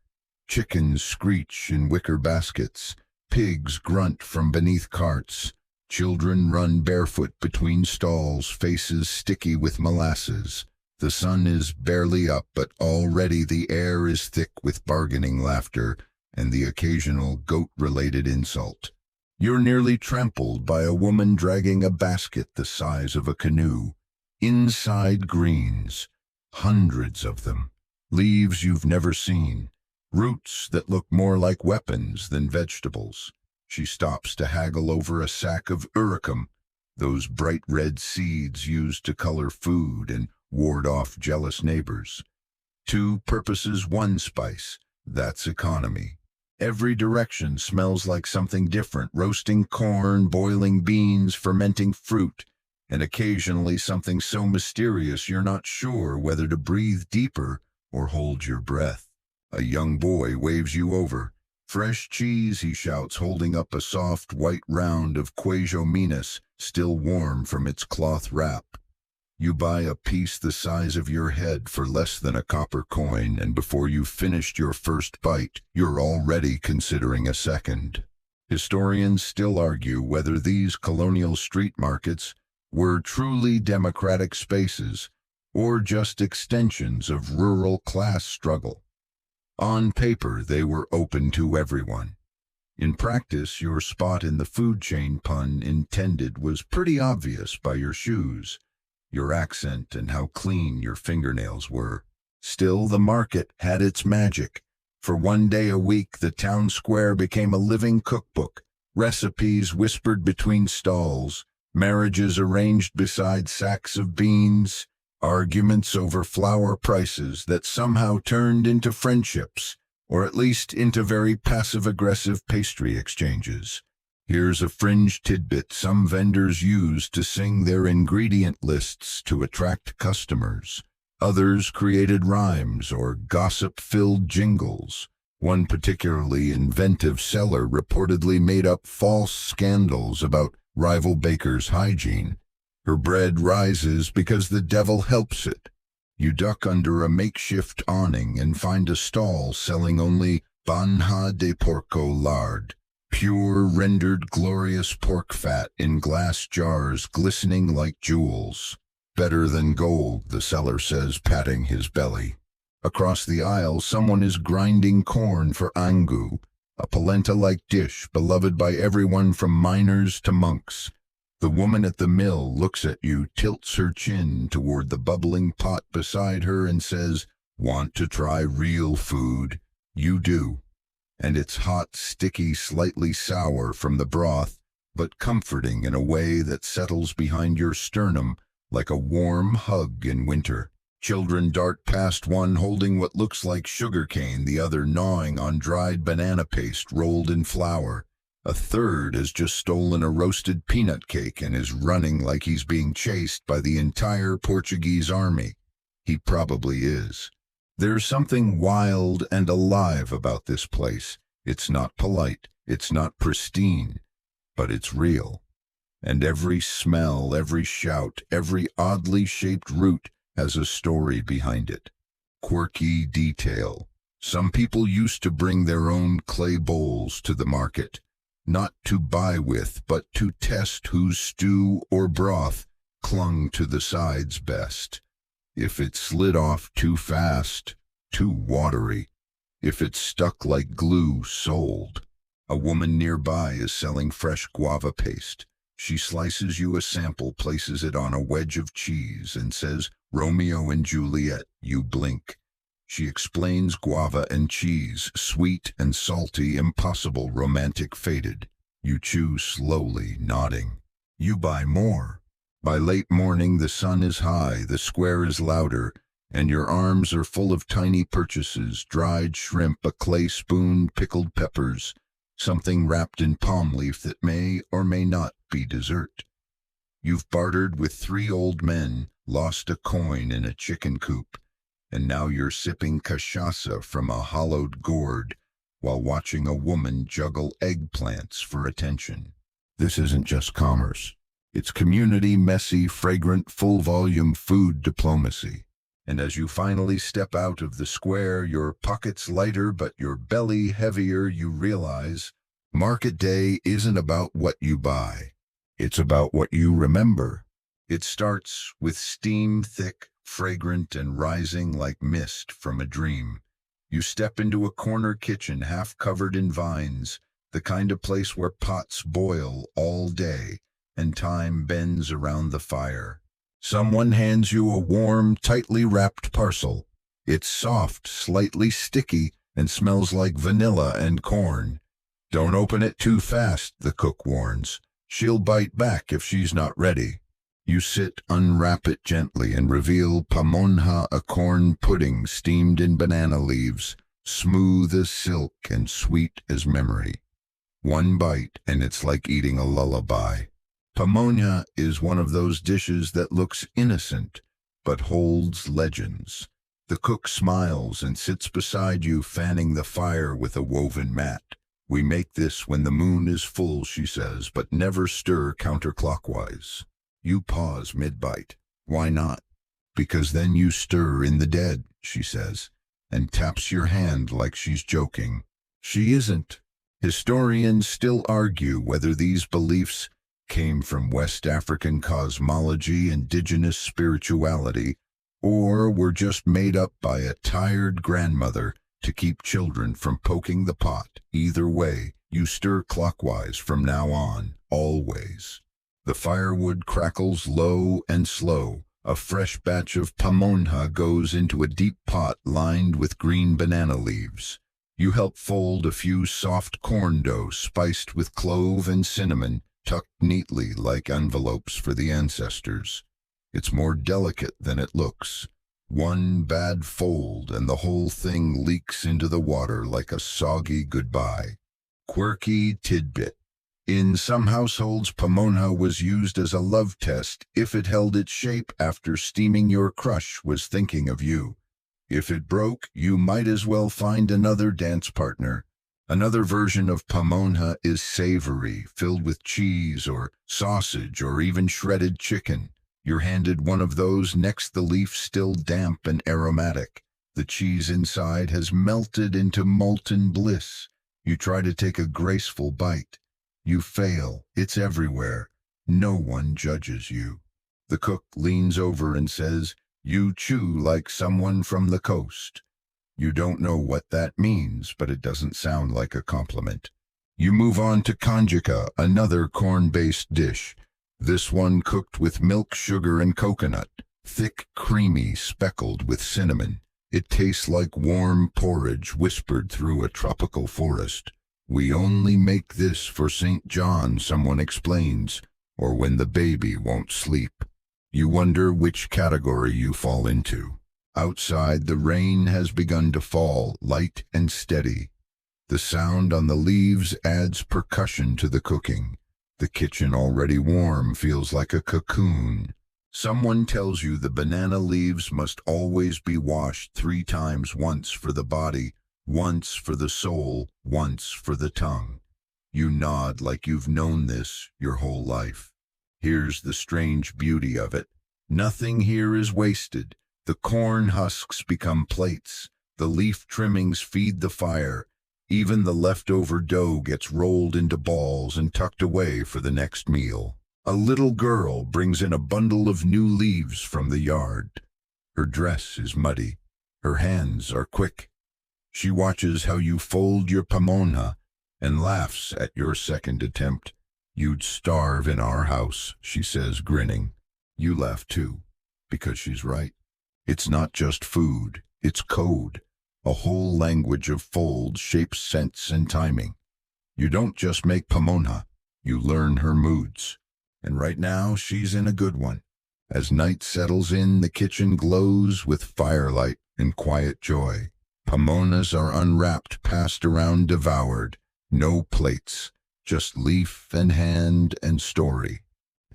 Chickens screech in wicker baskets, pigs grunt from beneath carts, children run barefoot between stalls, faces sticky with molasses. The sun is barely up, but already the air is thick with bargaining laughter and the occasional goat-related insult. You're nearly trampled by a woman dragging a basket the size of a canoe. Inside greens, hundreds of them, leaves you've never seen, roots that look more like weapons than vegetables. She stops to haggle over a sack of uricum, those bright red seeds used to color food and ward off jealous neighbors. Two purposes, one spice, that's economy. Every direction smells like something different, roasting corn, boiling beans, fermenting fruit, and occasionally something so mysterious you're not sure whether to breathe deeper or hold your breath. A young boy waves you over. Fresh cheese, he shouts, holding up a soft white round of queijo Minas, still warm from its cloth wrap. You buy a piece the size of your head for less than a copper coin, and before you've finished your first bite, you're already considering a second. Historians still argue whether these colonial street markets were truly democratic spaces or just extensions of rural class struggle. On paper, they were open to everyone. In practice, your spot in the food chain, pun intended, was pretty obvious by your shoes, your accent, and how clean your fingernails were. Still, the market had its magic. For one day a week, the town square became a living cookbook. Recipes whispered between stalls, marriages arranged beside sacks of beans, arguments over flour prices that somehow turned into friendships, or at least into very passive-aggressive pastry exchanges. Here's a fringe tidbit some vendors use to sing their ingredient lists to attract customers. Others created rhymes or gossip-filled jingles. One particularly inventive seller reportedly made up false scandals about rival bakers' hygiene. Her bread rises because the devil helps it. You duck under a makeshift awning and find a stall selling only banha de porco lard, pure rendered glorious pork fat in glass jars glistening like jewels. Better than gold, the seller says, patting his belly. Across the aisle, someone is grinding corn for angu, a polenta-like dish beloved by everyone from miners to monks. The woman at the mill looks at you, tilts her chin toward the bubbling pot beside her, and says, "Want to try real food?" You do. And it's hot, sticky, slightly sour from the broth, but comforting in a way that settles behind your sternum like a warm hug in winter. Children dart past, one holding what looks like sugar cane, the other gnawing on dried banana paste rolled in flour. A third has just stolen a roasted peanut cake and is running like he's being chased by the entire Portuguese army. He probably is. There's something wild and alive about this place. It's not polite, it's not pristine, but it's real. And every smell, every shout, every oddly shaped root has a story behind it. Quirky detail. Some people used to bring their own clay bowls to the market, not to buy with, but to test whose stew or broth clung to the sides best. If it slid off too fast, too watery. If it stuck like glue, sold. A woman nearby is selling fresh guava paste. She slices you a sample, places it on a wedge of cheese, and says, "Romeo and Juliet." You blink. She explains guava and cheese, sweet and salty, impossible, romantic, fated. You chew slowly, nodding. You buy more. By late morning, the sun is high, the square is louder, and your arms are full of tiny purchases: dried shrimp, a clay spoon, pickled peppers, something wrapped in palm leaf that may or may not be dessert. You've bartered with 3 old men, lost a coin in a chicken coop, and now you're sipping cachaça from a hollowed gourd while watching a woman juggle eggplants for attention. This isn't just commerce. It's community, messy, fragrant, full-volume food diplomacy. And as you finally step out of the square, your pockets lighter but your belly heavier, you realize market day isn't about what you buy. It's about what you remember. It starts with steam, thick, fragrant, and rising like mist from a dream. You step into a corner kitchen half covered in vines, the kind of place where pots boil all day and time bends around the fire. Someone hands you a warm, tightly wrapped parcel. It's soft, slightly sticky, and smells like vanilla and corn. Don't open it too fast, the cook warns. She'll bite back if she's not ready. You sit, unwrap it gently, and reveal pamonha, a corn pudding steamed in banana leaves, smooth as silk and sweet as memory. One bite, and it's like eating a lullaby. Pamonha is one of those dishes that looks innocent, but holds legends. The cook smiles and sits beside you, fanning the fire with a woven mat. "We make this when the moon is full," she says, "but never stir counterclockwise." You pause mid-bite. "Why not?" "Because then you stir in the dead," she says, and taps your hand like she's joking. She isn't. Historians still argue whether these beliefs came from West African cosmology, indigenous spirituality, or were just made up by a tired grandmother to keep children from poking the pot. Either way, You stir clockwise from now on, always. The firewood crackles low and slow. A fresh batch of pamonha goes into a deep pot lined with green banana leaves. You help fold a few soft corn dough spiced with clove and cinnamon, tucked neatly like envelopes for the ancestors. It's more delicate than it looks. One bad fold and the whole thing leaks into the water like a soggy goodbye. Quirky tidbit. In some households, pamonha was used as a love test if it held its shape after steaming your crush was thinking of you. If it broke, you might as well find another dance partner. Another version of pamonha is savory, filled with cheese or sausage or even shredded chicken. You're handed one of those next the leaf still damp and aromatic. The cheese inside has melted into molten bliss. You try to take a graceful bite. You fail. It's everywhere. No one judges you. The cook leans over and says, "You chew like someone from the coast." You don't know what that means, but it doesn't sound like a compliment. You move on to kanjika, another corn-based dish. This one cooked with milk, sugar, and coconut. Thick, creamy, speckled with cinnamon. It tastes like warm porridge whispered through a tropical forest. "We only make this for St. John," someone explains, or when the baby won't sleep. You wonder which category you fall into. Outside, the rain has begun to fall, light and steady. The sound on the leaves adds percussion to the cooking. The kitchen, already warm, feels like a cocoon. Someone tells you the banana leaves must always be washed 3 times, once for the body, once for the soul, once for the tongue. You nod like you've known this your whole life. Here's the strange beauty of it. Nothing here is wasted. The corn husks become plates. The leaf trimmings feed the fire. Even the leftover dough gets rolled into balls and tucked away for the next meal. A little girl brings in a bundle of new leaves from the yard. Her dress is muddy. Her hands are quick. She watches how you fold your pamonha and laughs at your second attempt. "You'd starve in our house," she says, grinning. You laugh too, because she's right. It's not just food, it's code. A whole language of folds, shapes, scents, and timing. You don't just make pamonha, you learn her moods. And right now, she's in a good one. As night settles in, the kitchen glows with firelight and quiet joy. Pamonhas are unwrapped, passed around, devoured. No plates, just leaf and hand and story.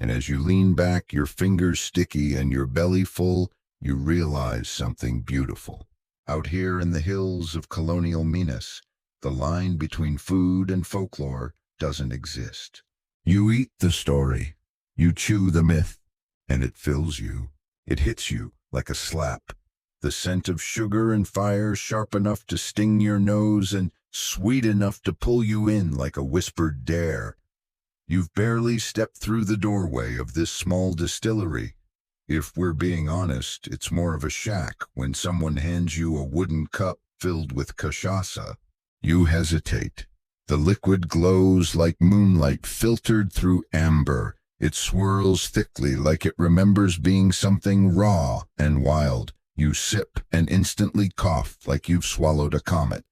And as you lean back, your fingers sticky and your belly full, you realize something beautiful. Out here in the hills of Colonial Minas, the line between food and folklore doesn't exist. You eat the story, you chew the myth, and it fills you. It hits you like a slap. The scent of sugar and fire, sharp enough to sting your nose and sweet enough to pull you in like a whispered dare. You've barely stepped through the doorway of this small distillery. If we're being honest, it's more of a shack when someone hands you a wooden cup filled with cachaça. You hesitate. The liquid glows like moonlight filtered through amber. It swirls thickly like it remembers being something raw and wild. You sip and instantly cough like you've swallowed a comet.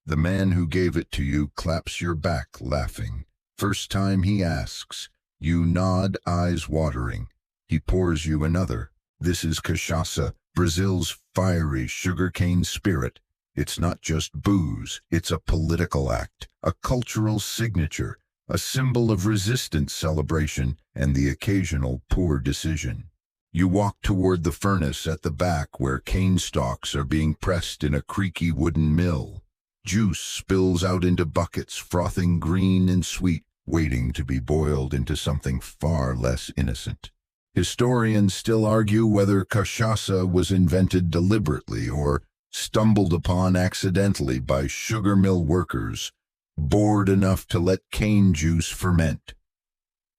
The man who gave it to you claps your back, laughing. First time he asks, you nod, eyes watering. He pours you another. This is cachaça, Brazil's fiery sugarcane spirit. It's not just booze, it's a political act, a cultural signature, a symbol of resistance, celebration, and the occasional poor decision. You walk toward the furnace at the back where cane stalks are being pressed in a creaky wooden mill. Juice spills out into buckets, frothing green and sweet, waiting to be boiled into something far less innocent. Historians still argue whether cachaça was invented deliberately or stumbled upon accidentally by sugar mill workers, bored enough to let cane juice ferment.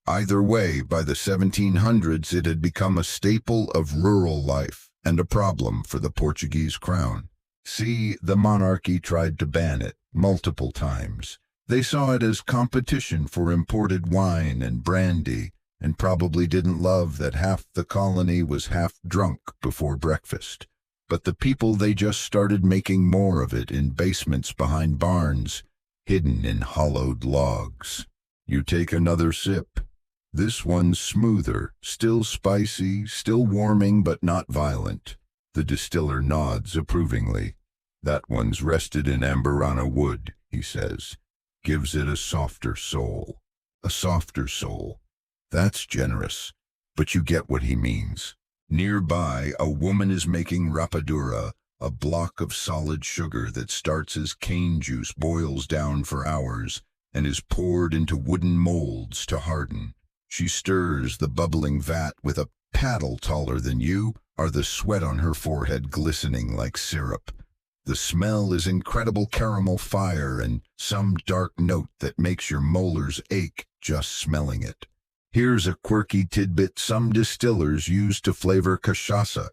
Either way, by the 1700s it had become a staple of rural life and a problem for the Portuguese crown. See, the monarchy tried to ban it multiple times. They saw it as competition for imported wine and brandy, and probably didn't love that half the colony was half drunk before breakfast. But the people, they just started making more of it in basements behind barns, hidden in hollowed logs. You take another sip. This one's smoother, still spicy, still warming but not violent. The distiller nods approvingly. That one's rested in amberana wood, he says. Gives it a softer soul. A softer soul. That's generous, but you get what he means. Nearby, a woman is making rapadura, a block of solid sugar that starts as cane juice boils down for hours and is poured into wooden molds to harden. She stirs the bubbling vat with a paddle taller than you, or the sweat on her forehead glistening like syrup. The smell is incredible caramel fire and some dark note that makes your molars ache just smelling it. Here's a quirky tidbit some distillers use to flavor cachaça,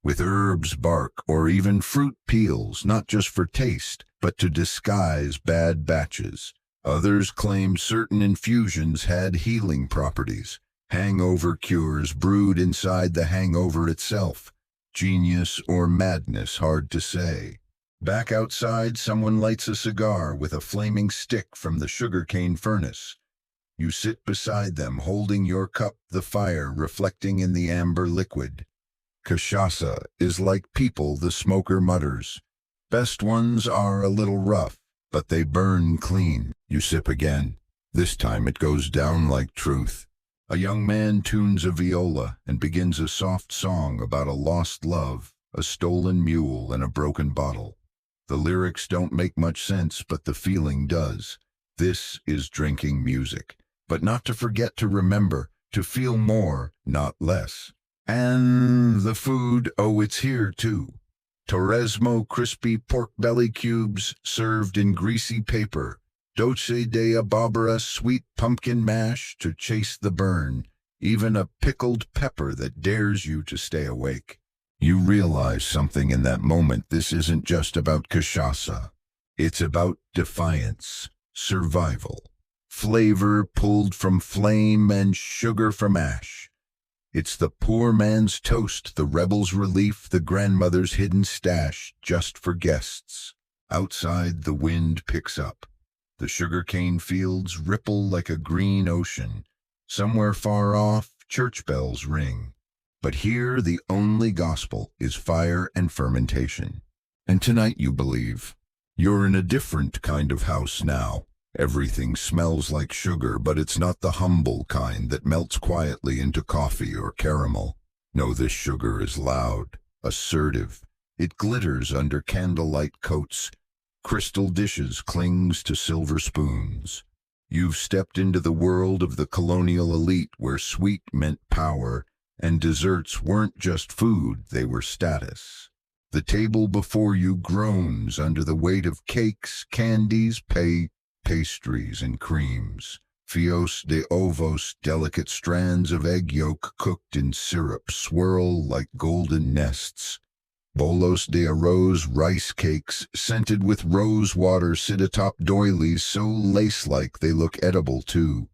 with herbs, bark, or even fruit peels, not just for taste, but to disguise bad batches. Others claim certain infusions had healing properties. Hangover cures brewed inside the hangover itself. Genius or madness, hard to say. Back outside, someone lights a cigar with a flaming stick from the sugarcane furnace. You sit beside them, holding your cup, the fire reflecting in the amber liquid. Cachaça is like people, the smoker mutters. Best ones are a little rough, but they burn clean. You sip again. This time it goes down like truth. A young man tunes a viola and begins a soft song about a lost love, a stolen mule, and a broken bottle. The lyrics don't make much sense, but the feeling does. This is drinking music. But not to forget to remember, to feel more, not less. And the food, oh, it's here too. Torresmo crispy pork belly cubes served in greasy paper. Dulce de abobora sweet pumpkin mash to chase the burn. Even a pickled pepper that dares you to stay awake. You realize something in that moment. This isn't just about cachaça. It's about defiance, survival. Flavor pulled from flame and sugar from ash. It's the poor man's toast, the rebel's relief, the grandmother's hidden stash, just for guests. Outside, the wind picks up. The sugarcane fields ripple like a green ocean. Somewhere far off, church bells ring. But here, the only gospel is fire and fermentation. And tonight, you believe. You're in a different kind of house now. Everything smells like sugar, but it's not the humble kind that melts quietly into coffee or caramel. No, this sugar is loud, assertive. It glitters under candlelight coats. Crystal dishes clings to silver spoons. You've stepped into the world of the colonial elite where sweet meant power, and desserts weren't just food, they were status. The table before you groans under the weight of cakes, candies, pastries, and creams. Fios de ovos, delicate strands of egg yolk cooked in syrup, swirl like golden nests. Bolos de arroz, rice cakes, scented with rose water, sit atop doilies so lace-like they look edible too.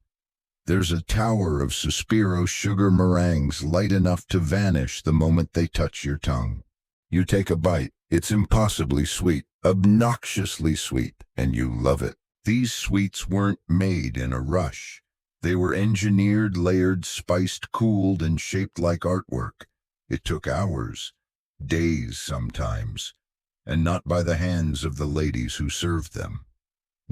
There's a tower of Suspiro sugar meringues light enough to vanish the moment they touch your tongue. You take a bite. It's impossibly sweet, obnoxiously sweet, and you love it. These sweets weren't made in a rush. They were engineered, layered, spiced, cooled, and shaped like artwork. It took hours, days sometimes, and not by the hands of the ladies who served them.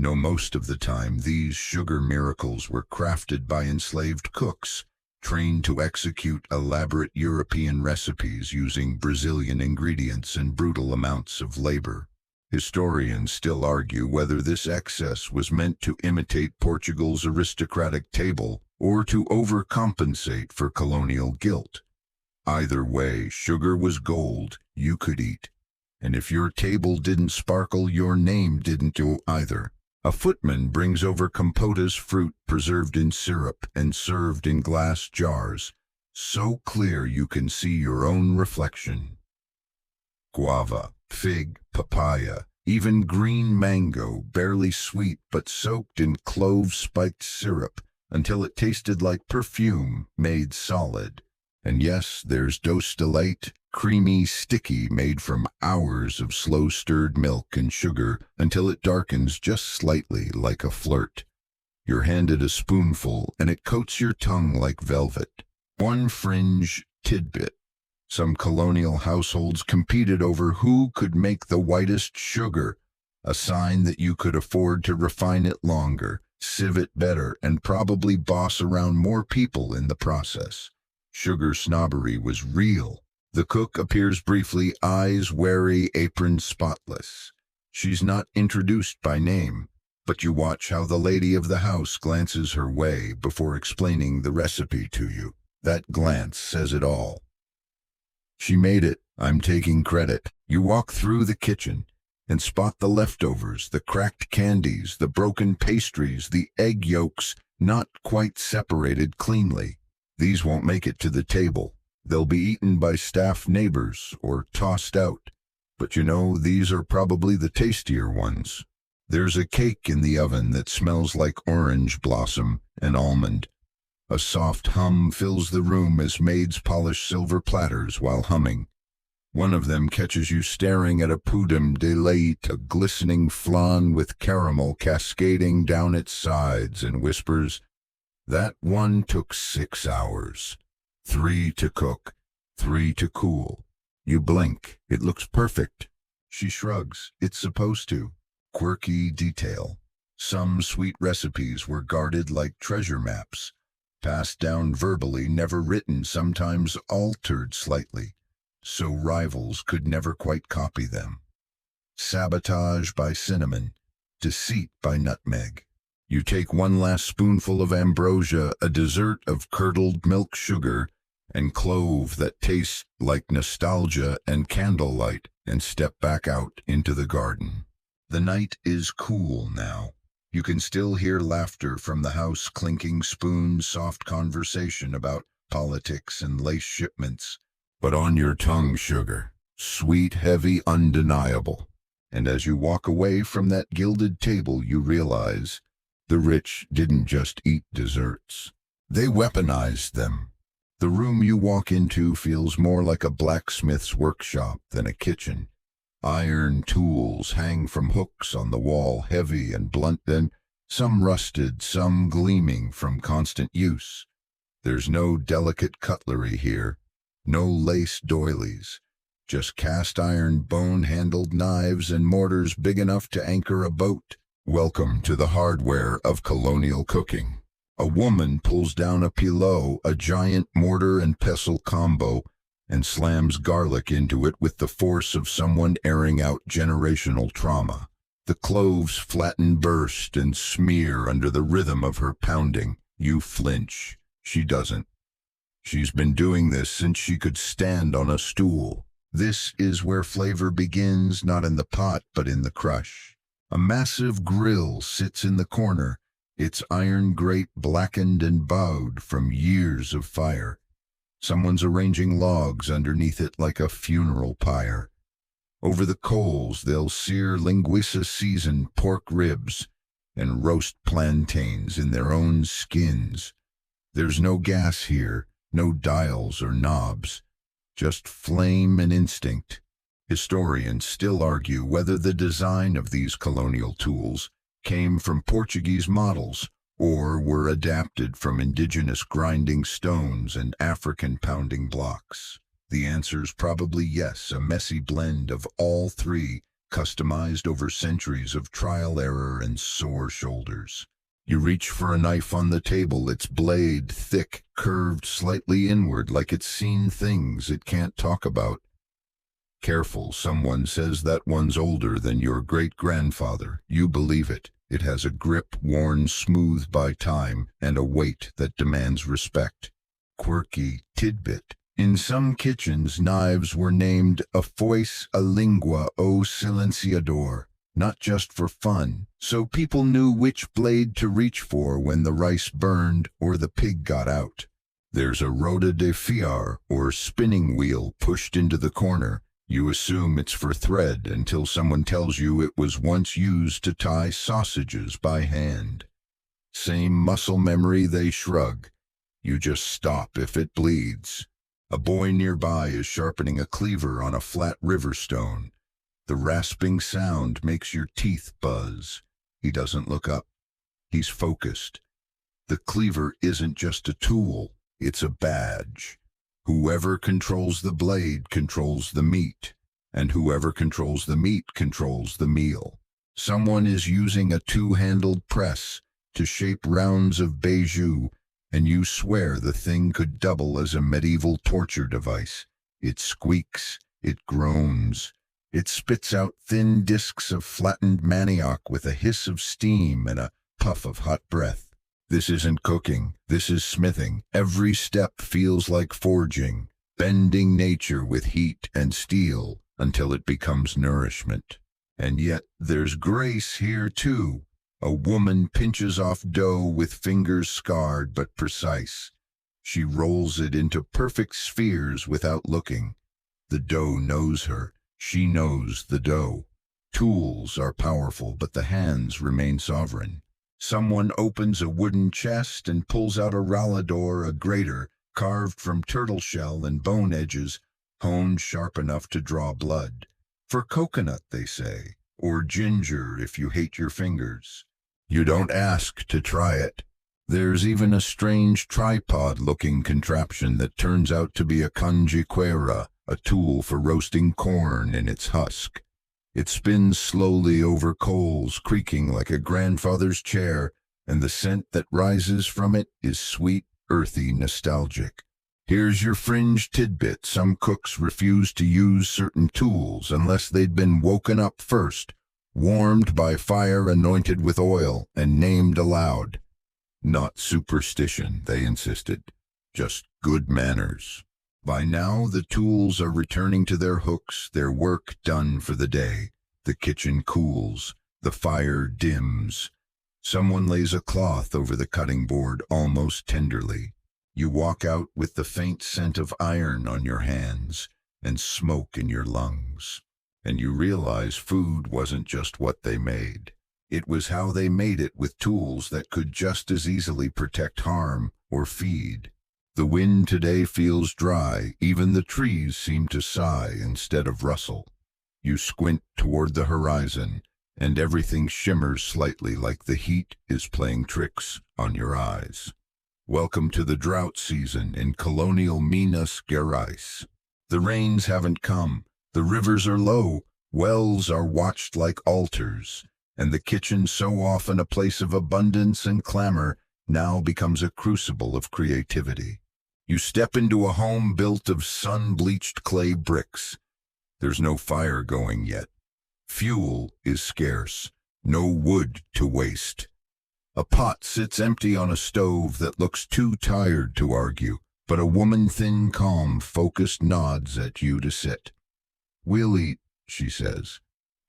No, most of the time, these sugar miracles were crafted by enslaved cooks, trained to execute elaborate European recipes using Brazilian ingredients and brutal amounts of labor. Historians still argue whether this excess was meant to imitate Portugal's aristocratic table or to overcompensate for colonial guilt. Either way, sugar was gold you could eat, and if your table didn't sparkle, your name didn't do either. A footman brings over compota's fruit preserved in syrup and served in glass jars, so clear you can see your own reflection. Guava, fig, papaya, Even green mango, barely sweet but soaked in clove-spiked syrup until it tasted like perfume made solid. And yes, there's dose de light, creamy, sticky, made from hours of slow-stirred milk and sugar until it darkens just slightly like a flirt. You're handed a spoonful, and it coats your tongue like velvet. One fringe tidbit. Some colonial households competed over who could make the whitest sugar, a sign that you could afford to refine it longer, sieve it better, and probably boss around more people in the process. Sugar snobbery was real. The cook appears briefly, eyes wary, apron spotless. She's not introduced by name, but you watch how the lady of the house glances her way before explaining the recipe to you. That glance says it all. She made it. I'm taking credit. You walk through the kitchen and spot the leftovers, the cracked candies, the broken pastries, the egg yolks not quite separated cleanly. These won't make it to the table. They'll be eaten by staff neighbors or tossed out. But you know, these are probably the tastier ones. There's a cake in the oven that smells like orange blossom and almond. A soft hum fills the room as maids polish silver platters while humming. One of them catches you staring at a poudre de lait, a glistening flan with caramel cascading down its sides, and whispers, "That one took 6 hours. 3 to cook, 3 to cool." You blink. It looks perfect. She shrugs. It's supposed to. Quirky detail. Some sweet recipes were guarded like treasure maps, passed down verbally, never written, sometimes altered slightly, so rivals could never quite copy them. Sabotage by cinnamon, deceit by nutmeg. You take one last spoonful of ambrosia, a dessert of curdled milk sugar and clove that tastes like nostalgia and candlelight, and step back out into the garden. The night is cool now. You can still hear laughter from the house, clinking spoons, soft conversation about politics and lace shipments. But on your tongue, sugar. Sweet, heavy, undeniable. And as you walk away from that gilded table, you realize the rich didn't just eat desserts. They weaponized them. The room you walk into feels more like a blacksmith's workshop than a kitchen. Iron tools hang from hooks on the wall, heavy and blunt, then some rusted, some gleaming from constant use. There's no delicate cutlery here, no lace doilies, just cast iron bone-handled knives and mortars big enough to anchor a boat. Welcome to the hardware of colonial cooking. A woman pulls down a pillow, a giant mortar and pestle combo, and slams garlic into it with the force of someone airing out generational trauma. The cloves flatten, burst, and smear under the rhythm of her pounding. You flinch. She doesn't. She's been doing this since she could stand on a stool. This is where flavor begins, not in the pot, but in the crush. A massive grill sits in the corner, its iron grate blackened and bowed from years of fire. Someone's arranging logs underneath it like a funeral pyre. Over the coals, they'll sear linguiça-seasoned pork ribs and roast plantains in their own skins. There's no gas here, no dials or knobs, just flame and instinct. Historians still argue whether the design of these colonial tools came from Portuguese models or were adapted from indigenous grinding stones and African pounding blocks. The answer's probably yes, a messy blend of all three, customized over centuries of trial, error, and sore shoulders. You reach for a knife on the table, its blade thick, curved slightly inward like it's seen things it can't talk about. Careful, someone says that one's older than your great-grandfather. You believe it. It has a grip worn smooth by time and a weight that demands respect. Quirky tidbit. In some kitchens, knives were named a foice, a lingua, o silenciador, not just for fun, so people knew which blade to reach for when the rice burned or the pig got out. There's a roda de fiar, or spinning wheel, pushed into the corner. You assume it's for thread until someone tells you it was once used to tie sausages by hand. Same muscle memory, they shrug. You just stop if it bleeds. A boy nearby is sharpening a cleaver on a flat river stone. The rasping sound makes your teeth buzz. He doesn't look up. He's focused. The cleaver isn't just a tool, it's a badge. Whoever controls the blade controls the meat, and whoever controls the meat controls the meal. Someone is using a two-handled press to shape rounds of bijou, and you swear the thing could double as a medieval torture device. It squeaks, it groans, it spits out thin discs of flattened manioc with a hiss of steam and a puff of hot breath. This isn't cooking, this is smithing. Every step feels like forging, bending nature with heat and steel until it becomes nourishment. And yet there's grace here too. A woman pinches off dough with fingers scarred but precise. She rolls it into perfect spheres without looking. The dough knows her. She knows the dough. Tools are powerful, but the hands remain sovereign. Someone opens a wooden chest and pulls out a rallador, a grater, carved from turtle shell and bone edges, honed sharp enough to draw blood. For coconut, they say, or ginger if you hate your fingers. You don't ask to try it. There's even a strange tripod-looking contraption that turns out to be a canjiquera, a tool for roasting corn in its husk. It spins slowly over coals, creaking like a grandfather's chair, and the scent that rises from it is sweet, earthy, nostalgic. Here's your fringe tidbit. Some cooks refuse to use certain tools unless they'd been woken up first, warmed by fire, anointed with oil, and named aloud. Not superstition, they insisted, just good manners. By now, the tools are returning to their hooks, their work done for the day. The kitchen cools, the fire dims. Someone lays a cloth over the cutting board almost tenderly. You walk out with the faint scent of iron on your hands and smoke in your lungs. And you realize food wasn't just what they made. It was how they made it with tools that could just as easily protect harm or feed. The wind today feels dry, even the trees seem to sigh instead of rustle. You squint toward the horizon, and everything shimmers slightly like the heat is playing tricks on your eyes. Welcome to the drought season in Colonial Minas Gerais. The rains haven't come, the rivers are low, wells are watched like altars, and the kitchen, so often a place of abundance and clamor, now becomes a crucible of creativity. You step into a home built of sun-bleached clay bricks. There's no fire going yet. Fuel is scarce, no wood to waste. A pot sits empty on a stove that looks too tired to argue, but a woman, thin, calm, focused, nods at you to sit. "We'll eat," she says.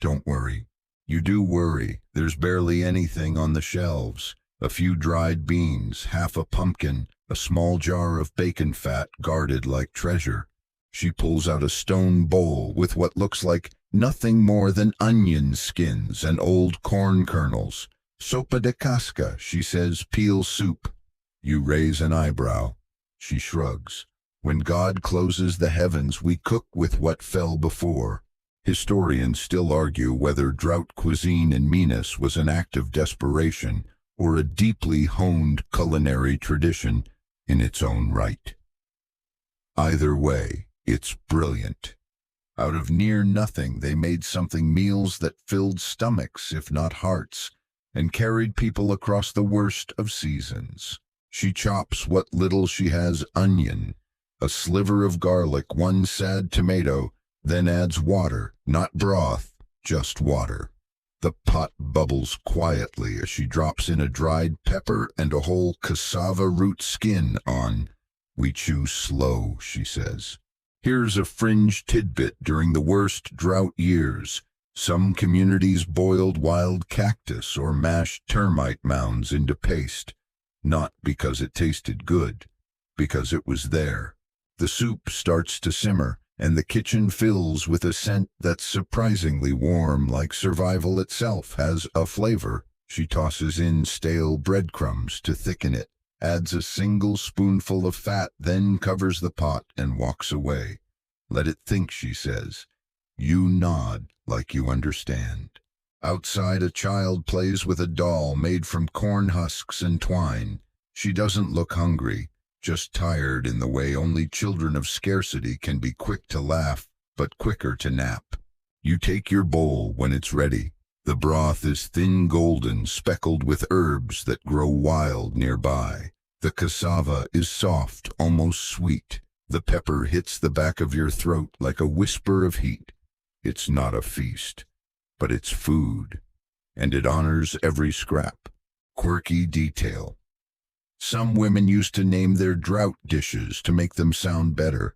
"Don't worry." You do worry. There's barely anything on the shelves. A few dried beans, half a pumpkin, a small jar of bacon fat guarded like treasure. She pulls out a stone bowl with what looks like nothing more than onion skins and old corn kernels. "Sopa de casca," she says, "peel soup." You raise an eyebrow. She shrugs. "When God closes the heavens, we cook with what fell before." Historians still argue whether drought cuisine in Minas was an act of desperation or a deeply honed culinary tradition in its own right. Either way, it's brilliant. Out of near nothing, they made something, meals that filled stomachs, if not hearts, and carried people across the worst of seasons. She chops what little she has: onion, a sliver of garlic, one sad tomato, then adds water, not broth, just water. The pot bubbles quietly as she drops in a dried pepper and a whole cassava root skin on. "We chew slow," she says. Here's a fringe tidbit. During the worst drought years, some communities boiled wild cactus or mashed termite mounds into paste, not because it tasted good, because it was there. The soup starts to simmer, and the kitchen fills with a scent that's surprisingly warm, like survival itself has a flavor. She tosses in stale breadcrumbs to thicken it, adds a single spoonful of fat, then covers the pot and walks away. Let it think, she says. You nod like you understand. Outside, a child plays with a doll made from corn husks and twine. She doesn't look hungry, just tired in the way only children of scarcity can be, quick to laugh, but quicker to nap. You take your bowl when it's ready. The broth is thin golden, speckled with herbs that grow wild nearby. The cassava is soft, almost sweet. The pepper hits the back of your throat like a whisper of heat. It's not a feast, but it's food, and it honors every scrap. Quirky detail. Some women used to name their drought dishes to make them sound better.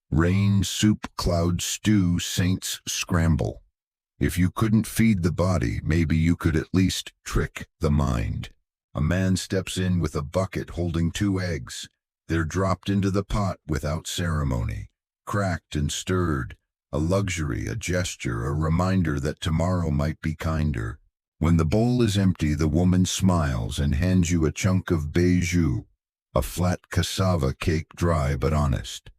Rain, soup, cloud, stew, saints, scramble. If you couldn't feed the body, maybe you could at least trick the mind. A man steps in with a bucket holding 2 eggs. They're dropped into the pot without ceremony, cracked and stirred, a luxury, a gesture, a reminder that tomorrow might be kinder. When the bowl is empty, the woman smiles and hands you a chunk of beiju, a flat cassava cake, dry but honest.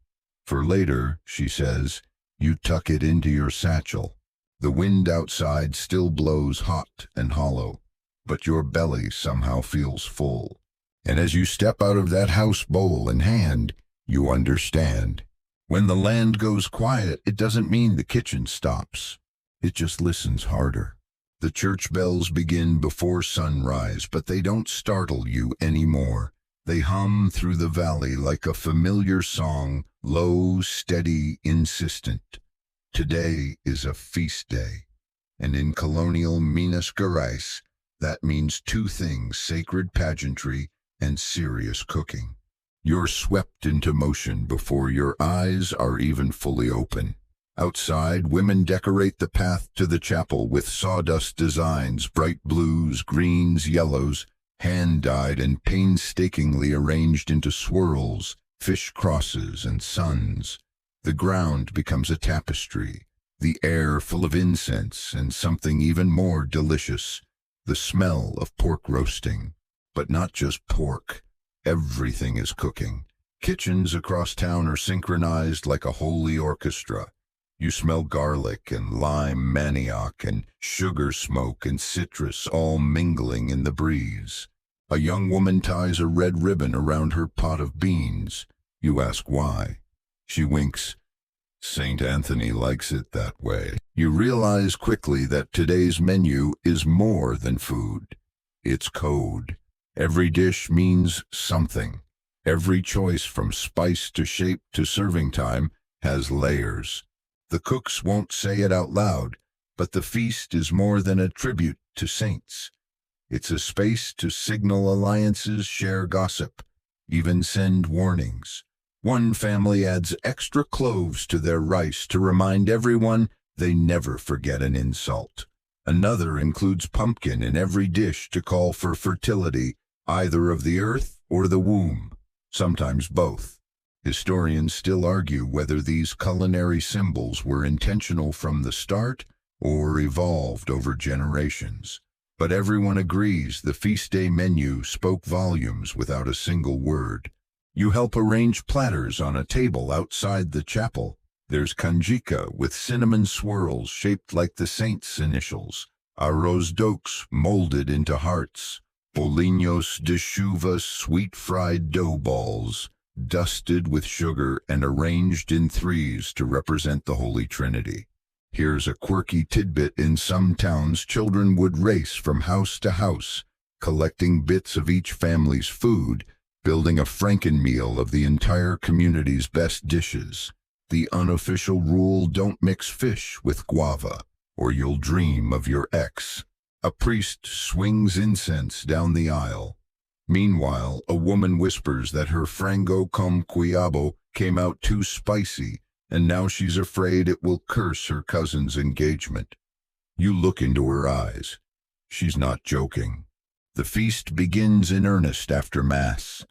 For later, she says, you tuck it into your satchel. The wind outside still blows hot and hollow, but your belly somehow feels full. And as you step out of that house, bowl in hand, you understand. When the land goes quiet, it doesn't mean the kitchen stops. It just listens harder. The church bells begin before sunrise, but they don't startle you anymore. They hum through the valley like a familiar song, low, steady, insistent. Today is a feast day, and in Colonial Minas Gerais, that means 2 things: sacred pageantry and serious cooking. You're swept into motion before your eyes are even fully open. Outside, women decorate the path to the chapel with sawdust designs, bright blues, greens, yellows, hand-dyed and painstakingly arranged into swirls, fish crosses, and suns. The ground becomes a tapestry, the air full of incense and something even more delicious, the smell of pork roasting. But not just pork. Everything is cooking. Kitchens across town are synchronized like a holy orchestra. You smell garlic and lime, manioc and sugar smoke and citrus all mingling in the breeze. A young woman ties a red ribbon around her pot of beans. You ask why. She winks. St. Anthony likes it that way. You realize quickly that today's menu is more than food. It's code. Every dish means something. Every choice, from spice to shape to serving time, has layers. The cooks won't say it out loud, but the feast is more than a tribute to saints. It's a space to signal alliances, share gossip, even send warnings. One family adds extra cloves to their rice to remind everyone they never forget an insult. Another includes pumpkin in every dish to call for fertility, either of the earth or the womb, sometimes both. Historians still argue whether these culinary symbols were intentional from the start or evolved over generations. But everyone agrees the feast day menu spoke volumes without a single word. You help arrange platters on a table outside the chapel. There's canjica with cinnamon swirls shaped like the saints' initials, arroz dox molded into hearts, bolinhos de chuva sweet fried dough balls, dusted with sugar and arranged in 3s to represent the Holy Trinity. Here's a quirky tidbit: in some towns, children would race from house to house, collecting bits of each family's food, building a frankenmeal of the entire community's best dishes. The unofficial rule: don't mix fish with guava, or you'll dream of your ex. A priest swings incense down the aisle. Meanwhile, a woman whispers that her frango com quiabo came out too spicy, and now she's afraid it will curse her cousin's engagement. You look into her eyes. She's not joking. The feast begins in earnest after Mass.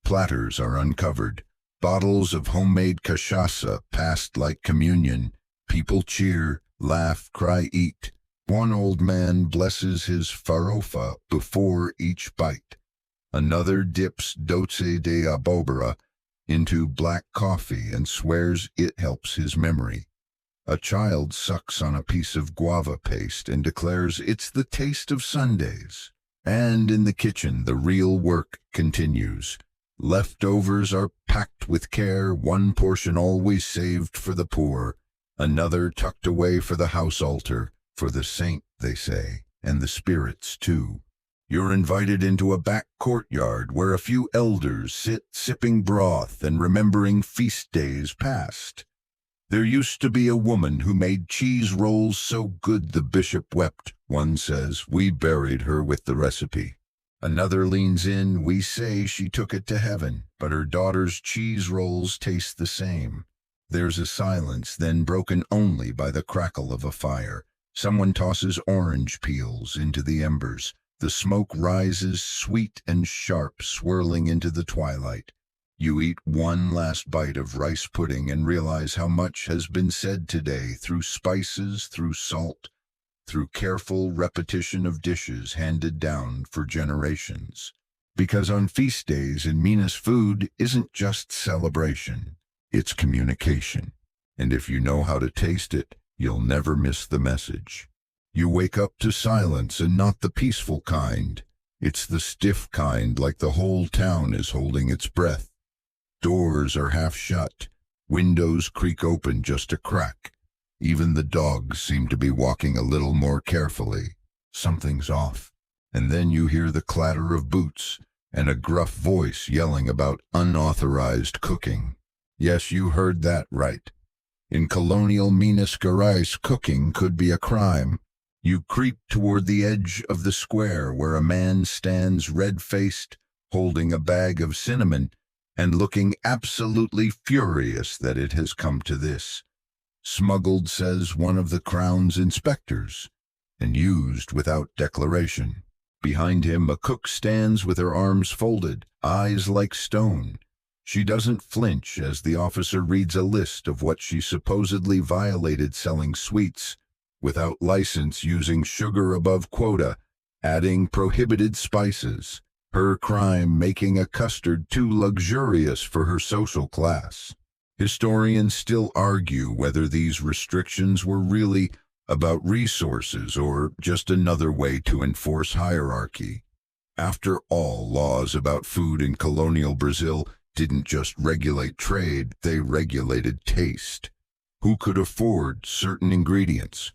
Platters are uncovered, Bottles of homemade cachaça passed like communion. People cheer, laugh, cry, eat. One old man blesses his farofa before each bite. Another dips doce de abobora into black coffee and swears it helps his memory. A child sucks on a piece of guava paste and declares it's the taste of Sundays. And in the kitchen, the real work continues. Leftovers are packed with care, one portion always saved for the poor, another tucked away for the house altar, for the saint, they say, and the spirits too. You're invited into a back courtyard where a few elders sit sipping broth and remembering feast days past. There used to be a woman who made cheese rolls so good the bishop wept. One says, we buried her with the recipe. Another leans in, we say she took it to heaven, but her daughter's cheese rolls taste the same. There's a silence, then broken only by the crackle of a fire. Someone tosses orange peels into the embers. The smoke rises, sweet and sharp, swirling into the twilight. You eat one last bite of rice pudding and realize how much has been said today through spices, through salt, through careful repetition of dishes handed down for generations. Because on feast days in Minas, food isn't just celebration, it's communication. And if you know how to taste it, you'll never miss the message. You wake up to silence, and not the peaceful kind. It's the stiff kind, like the whole town is holding its breath. Doors are half shut, windows creak open just a crack. Even the dogs seem to be walking a little more carefully. Something's off. And then you hear the clatter of boots and a gruff voice yelling about unauthorized cooking. Yes, you heard that right. In Colonial Minas Gerais, cooking could be a crime. You creep toward the edge of the square where a man stands red-faced, holding a bag of cinnamon, and looking absolutely furious that it has come to this. Smuggled, says one of the Crown's inspectors, and used without declaration. Behind him, a cook stands with her arms folded, eyes like stone. She doesn't flinch as the officer reads a list of what she supposedly violated, selling sweets without license, using sugar above quota, adding prohibited spices. Her crime, making a custard too luxurious for her social class. Historians still argue whether these restrictions were really about resources or just another way to enforce hierarchy. After all, laws about food in colonial Brazil didn't just regulate trade, they regulated taste. Who could afford certain ingredients?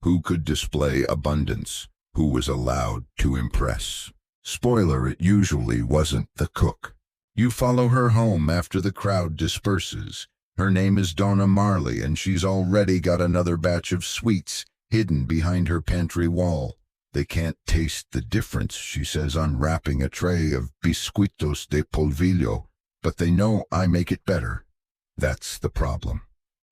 Who could display abundance? Who was allowed to impress? Spoiler, it usually wasn't the cook. You follow her home after the crowd disperses. Her name is Donna Marley, and she's already got another batch of sweets hidden behind her pantry wall. They can't taste the difference, she says, unwrapping a tray of biscuitos de polvillo, but they know I make it better. That's the problem.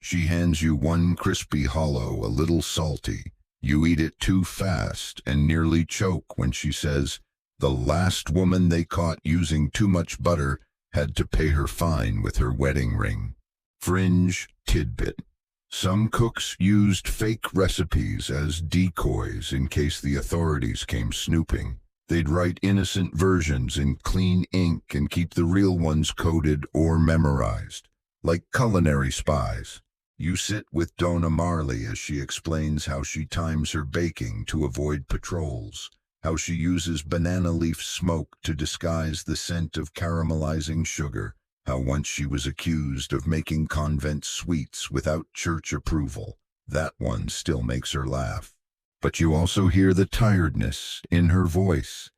She hands you one crispy hollow, a little salty. You eat it too fast and nearly choke when she says, the last woman they caught using too much butter had to pay her fine with her wedding ring. Fringe tidbit. Some cooks used fake recipes as decoys in case the authorities came snooping. They'd write innocent versions in clean ink and keep the real ones coded or memorized, like culinary spies. You sit with Donna Marley as she explains how she times her baking to avoid patrols, how she uses banana leaf smoke to disguise the scent of caramelizing sugar, how once she was accused of making convent sweets without church approval. That one still makes her laugh. But you also hear the tiredness in her voice.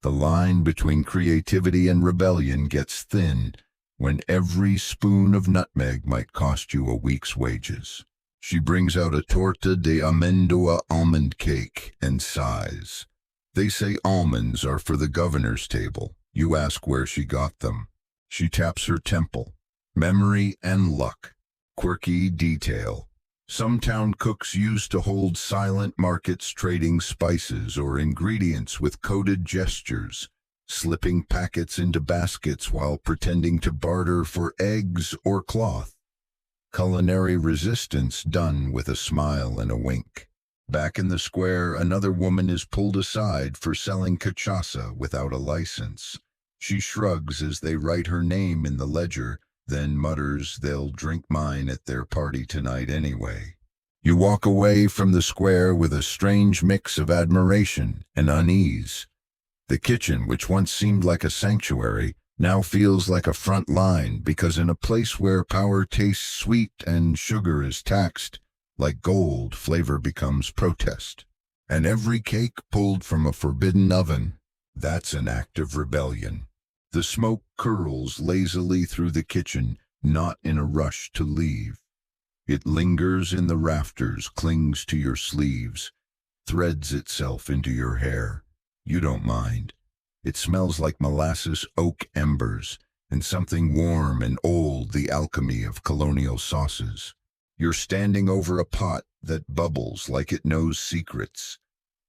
The line between creativity and rebellion gets thin when every spoon of nutmeg might cost you a week's wages. She brings out a torta de amendoa almond cake and sighs. They say almonds are for the governor's table. You ask where she got them. She taps her temple. Memory and luck. Quirky detail. Some town cooks used to hold silent markets trading spices or ingredients with coded gestures. slipping packets into baskets while pretending to barter for eggs or cloth. Culinary resistance done with a smile and a wink. Back in the square, another woman is pulled aside for selling cachaça without a license. She shrugs as they write her name in the ledger, then mutters they'll drink mine at their party tonight anyway. You walk away from the square with a strange mix of admiration and unease. The kitchen, which once seemed like a sanctuary, now feels like a front line, because in a place where power tastes sweet and sugar is taxed, like gold, flavor becomes protest. And every cake pulled from a forbidden oven, that's an act of rebellion. The smoke curls lazily through the kitchen, not in a rush to leave. It lingers in the rafters, clings to your sleeves, threads itself into your hair. You don't mind. It smells like molasses oak embers, and something warm and old, the alchemy of colonial sauces. You're standing over a pot that bubbles like it knows secrets.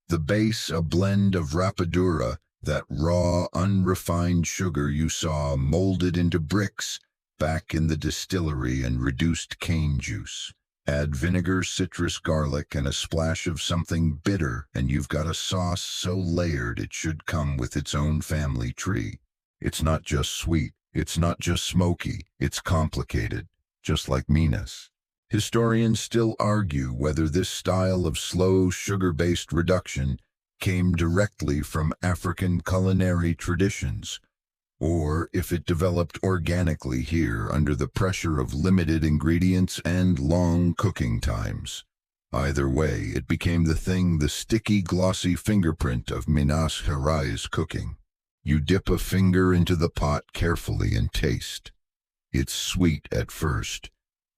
The base a blend of rapadura, that raw, unrefined sugar you saw molded into bricks back in the distillery, and reduced cane juice. Add vinegar, citrus, garlic, and a splash of something bitter, and you've got a sauce so layered it should come with its own family tree. It's not just sweet, it's not just smoky, it's complicated, just like Minas. Historians still argue whether this style of slow, sugar-based reduction came directly from African culinary traditions, or if it developed organically here under the pressure of limited ingredients and long cooking times. Either way, it became the sticky, glossy fingerprint of Minas Gerais cooking. You dip a finger into the pot carefully and taste. It's sweet at first,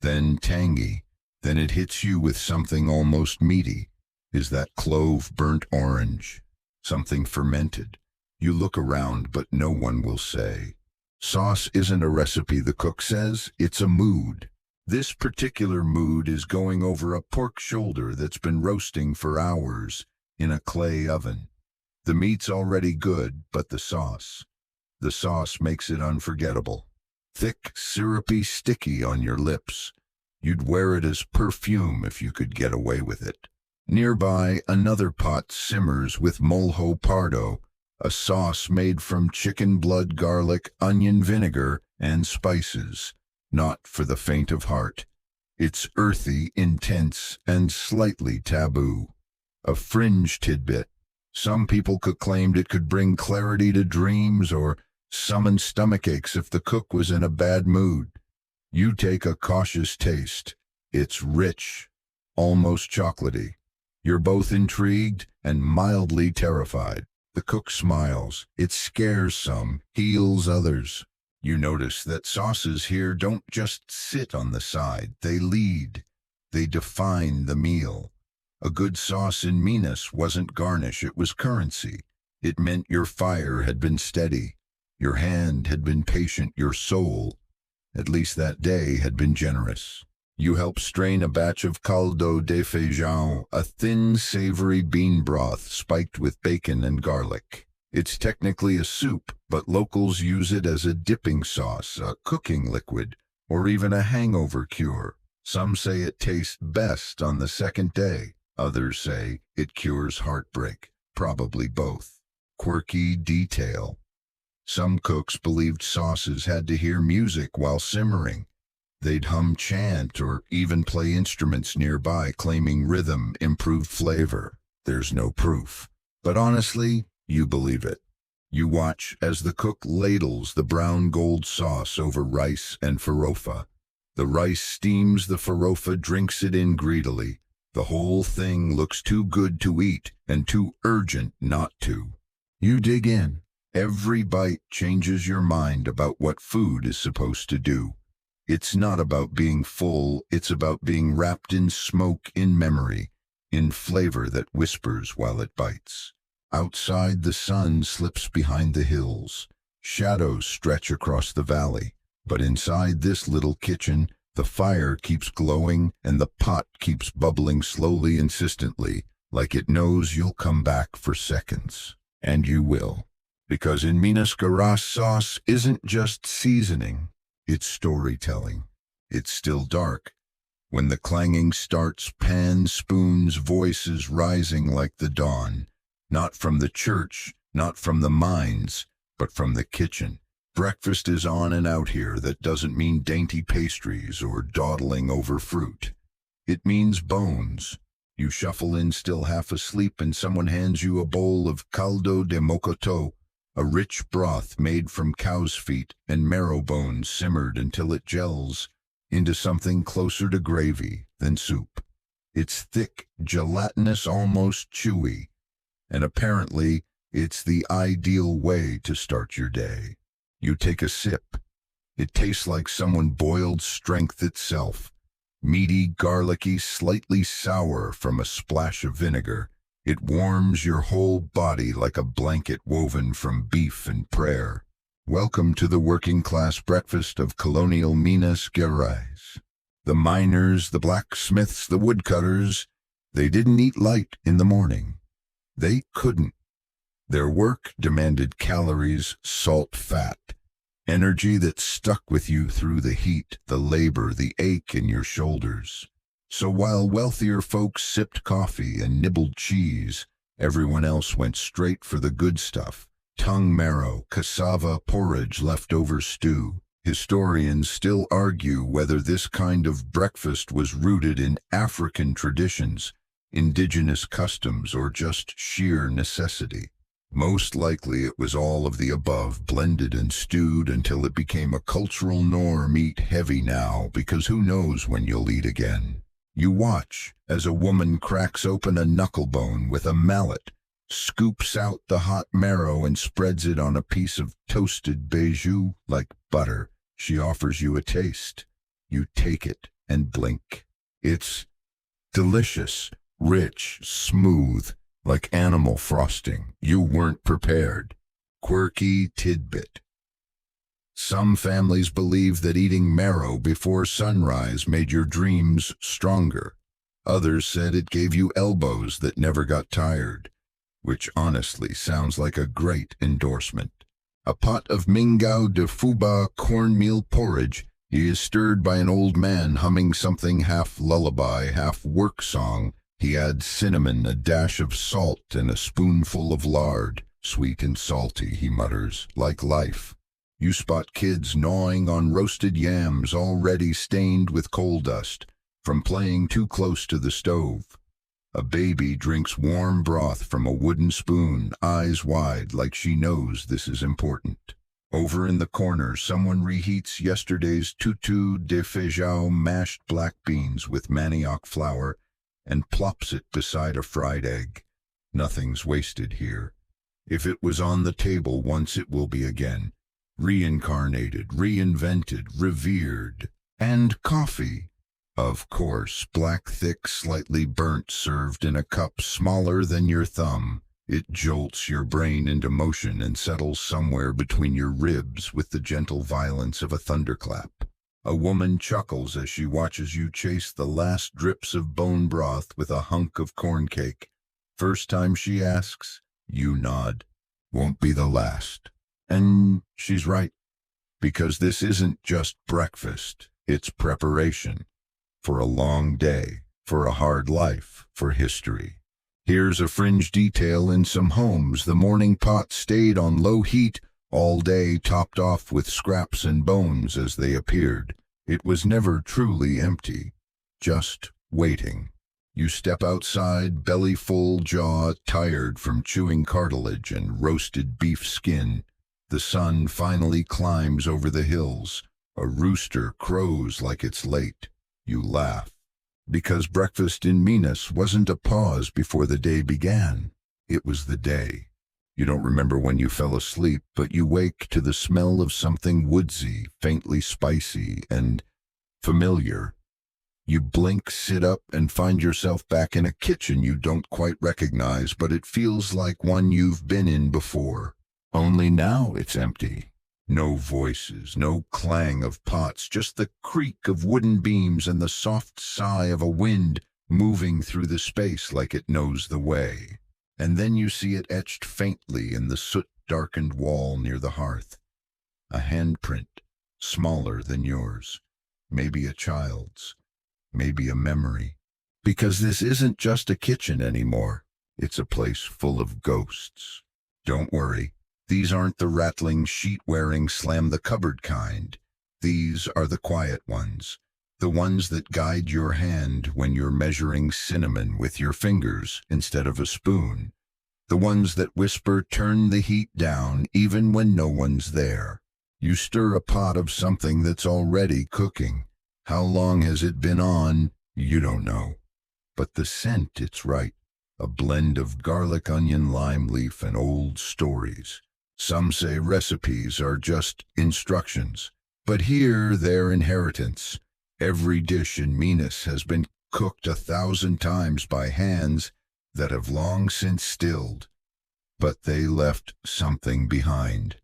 then tangy, then it hits you with something almost meaty. Is that clove burnt orange? Something fermented? You look around, but no one will say. Sauce isn't a recipe, the cook says, it's a mood. This particular mood is going over a pork shoulder that's been roasting for hours in a clay oven. The meat's already good, but the sauce makes it unforgettable. Thick, syrupy, sticky on your lips. You'd wear it as perfume if you could get away with it. Nearby, another pot simmers with molho pardo, a sauce made from chicken blood, garlic, onion vinegar, and spices, not for the faint of heart. It's earthy, intense, and slightly taboo. A fringe tidbit. Some people claimed it could bring clarity to dreams or summon stomachaches if the cook was in a bad mood. You take a cautious taste. It's rich, almost chocolatey. You're both intrigued and mildly terrified. The cook smiles. It scares some, heals others. You notice that sauces here don't just sit on the side. They lead. They define the meal. A good sauce in Minas wasn't garnish, it was currency. It meant your fire had been steady. Your hand had been patient. Your soul, at least that day, had been generous. You help strain a batch of caldo de feijão, a thin, savory bean broth spiked with bacon and garlic. It's technically a soup, but locals use it as a dipping sauce, a cooking liquid, or even a hangover cure. Some say it tastes best on the second day. Others say it cures heartbreak, probably both. Quirky detail. Some cooks believed sauces had to hear music while simmering. They'd hum, chant, or even play instruments nearby, claiming rhythm improved flavor. There's no proof. But honestly, you believe it. You watch as the cook ladles the brown gold sauce over rice and farofa. The rice steams, the farofa drinks it in greedily. The whole thing looks too good to eat and too urgent not to. You dig in. Every bite changes your mind about what food is supposed to do. It's not about being full, it's about being wrapped in smoke, in memory, in flavor that whispers while it bites. Outside, the sun slips behind the hills. Shadows stretch across the valley. But inside this little kitchen, the fire keeps glowing and the pot keeps bubbling slowly, insistently, like it knows you'll come back for seconds. And you will. Because in Minas Gerais sauce isn't just seasoning, it's storytelling. It's still dark. When the clanging starts, pans, spoons, voices rising like the dawn. Not from the church, not from the mines, but from the kitchen. Breakfast is on and out here. That doesn't mean dainty pastries or dawdling over fruit. It means bones. You shuffle in still half asleep and someone hands you a bowl of caldo de mocoto, a rich broth made from cow's feet and marrow bones simmered until it gels into something closer to gravy than soup. It's thick, gelatinous, almost chewy, and apparently it's the ideal way to start your day. You take a sip. It tastes like someone boiled strength itself. Meaty, garlicky, slightly sour from a splash of vinegar. It warms your whole body like a blanket woven from beef and prayer. Welcome to the working-class breakfast of Colonial Minas Gerais. The miners, the blacksmiths, the woodcutters, they didn't eat light in the morning. They couldn't. Their work demanded calories, salt, fat, energy that stuck with you through the heat, the labor, the ache in your shoulders. So while wealthier folks sipped coffee and nibbled cheese, everyone else went straight for the good stuff. Tongue marrow, cassava, porridge, leftover stew. Historians still argue whether this kind of breakfast was rooted in African traditions, indigenous customs, or just sheer necessity. Most likely it was all of the above, blended and stewed until it became a cultural norm. Eat heavy now, because who knows when you'll eat again. You watch as a woman cracks open a knucklebone with a mallet, scoops out the hot marrow and spreads it on a piece of toasted beiju like butter. She offers you a taste. You take it and blink. It's delicious, rich, smooth, like animal frosting. You weren't prepared. Quirky tidbit. Some families believe that eating marrow before sunrise made your dreams stronger. Others said it gave you elbows that never got tired, which honestly sounds like a great endorsement. A pot of mingau de fuba cornmeal porridge. He is stirred by an old man humming something half lullaby, half work song. He adds cinnamon, a dash of salt, and a spoonful of lard. Sweet and salty, he mutters, like life. You spot kids gnawing on roasted yams already stained with coal dust from playing too close to the stove. A baby drinks warm broth from a wooden spoon, eyes wide like she knows this is important. Over in the corner, someone reheats yesterday's tutu de feijão, mashed black beans with manioc flour, and plops it beside a fried egg. Nothing's wasted here. If it was on the table once, it will be again. Reincarnated, reinvented, revered. And coffee. Of course, black, thick, slightly burnt, served in a cup smaller than your thumb. It jolts your brain into motion and settles somewhere between your ribs with the gentle violence of a thunderclap. A woman chuckles as she watches you chase the last drips of bone broth with a hunk of corn cake. First time she asks, you nod. Won't be the last. And she's right, because this isn't just breakfast, it's preparation. For a long day, for a hard life, for history. Here's a fringe detail in some homes. The morning pot stayed on low heat all day, topped off with scraps and bones as they appeared. It was never truly empty, just waiting. You step outside, belly full, jaw tired from chewing cartilage and roasted beef skin. The sun finally climbs over the hills. A rooster crows like it's late. You laugh. Because breakfast in Minas wasn't a pause before the day began. It was the day. You don't remember when you fell asleep, but you wake to the smell of something woodsy, faintly spicy, and familiar. You blink, sit up, and find yourself back in a kitchen you don't quite recognize, but it feels like one you've been in before. Only now it's empty. No voices, no clang of pots, just the creak of wooden beams and the soft sigh of a wind moving through the space like it knows the way. And then you see it etched faintly in the soot darkened wall near the hearth. A handprint, smaller than yours. Maybe a child's. Maybe a memory. Because this isn't just a kitchen anymore. It's a place full of ghosts. Don't worry. These aren't the rattling, sheet-wearing, slam-the-cupboard kind. These are the quiet ones. The ones that guide your hand when you're measuring cinnamon with your fingers instead of a spoon. The ones that whisper, "Turn the heat down," even when no one's there. You stir a pot of something that's already cooking. How long has it been on? You don't know. But the scent, it's right. A blend of garlic, onion, lime leaf, and old stories. Some say recipes are just instructions. But here, they're inheritance. Every dish in Minas has been cooked 1,000 times by hands that have long since stilled. But they left something behind.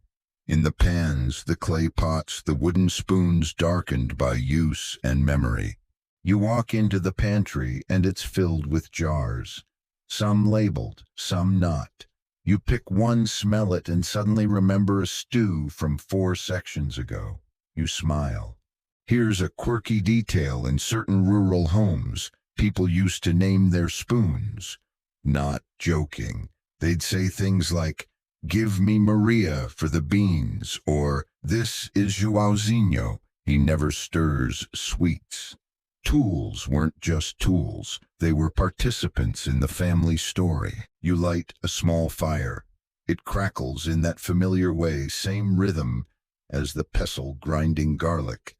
In the pans, the clay pots, the wooden spoons darkened by use and memory. You walk into the pantry and it's filled with jars. Some labeled, some not. You pick one, smell it, and suddenly remember a stew from 4 sections ago. You smile. Here's a quirky detail in certain rural homes. People used to name their spoons. Not joking. They'd say things like, "Give me Maria for the beans," or "This is Joãozinho. He never stirs sweets." Tools weren't just tools. They were participants in the family story. You light a small fire. It crackles in that familiar way, same rhythm as the pestle grinding garlic.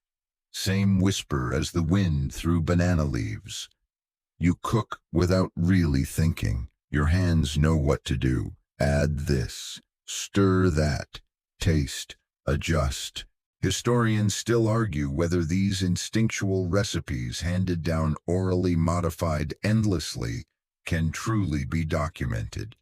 Same whisper as the wind through banana leaves. You cook without really thinking. Your hands know what to do. Add this, stir that, taste, adjust. Historians still argue whether these instinctual recipes handed down orally modified endlessly can truly be documented.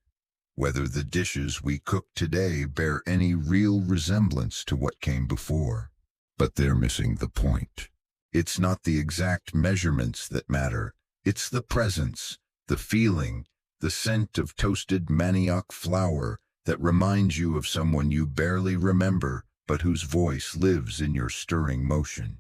Whether the dishes we cook today bear any real resemblance to what came before. But they're missing the point. It's not the exact measurements that matter. It's the presence, the feeling, the scent of toasted manioc flour that reminds you of someone you barely remember, but whose voice lives in your stirring motion.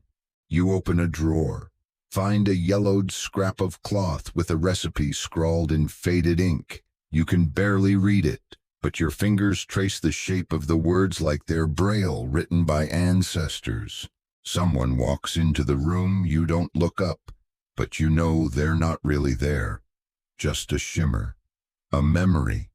You open a drawer, find a yellowed scrap of cloth with a recipe scrawled in faded ink. You can barely read it, but your fingers trace the shape of the words like they're braille written by ancestors. Someone walks into the room, you don't look up, but you know they're not really there. Just a shimmer, a memory.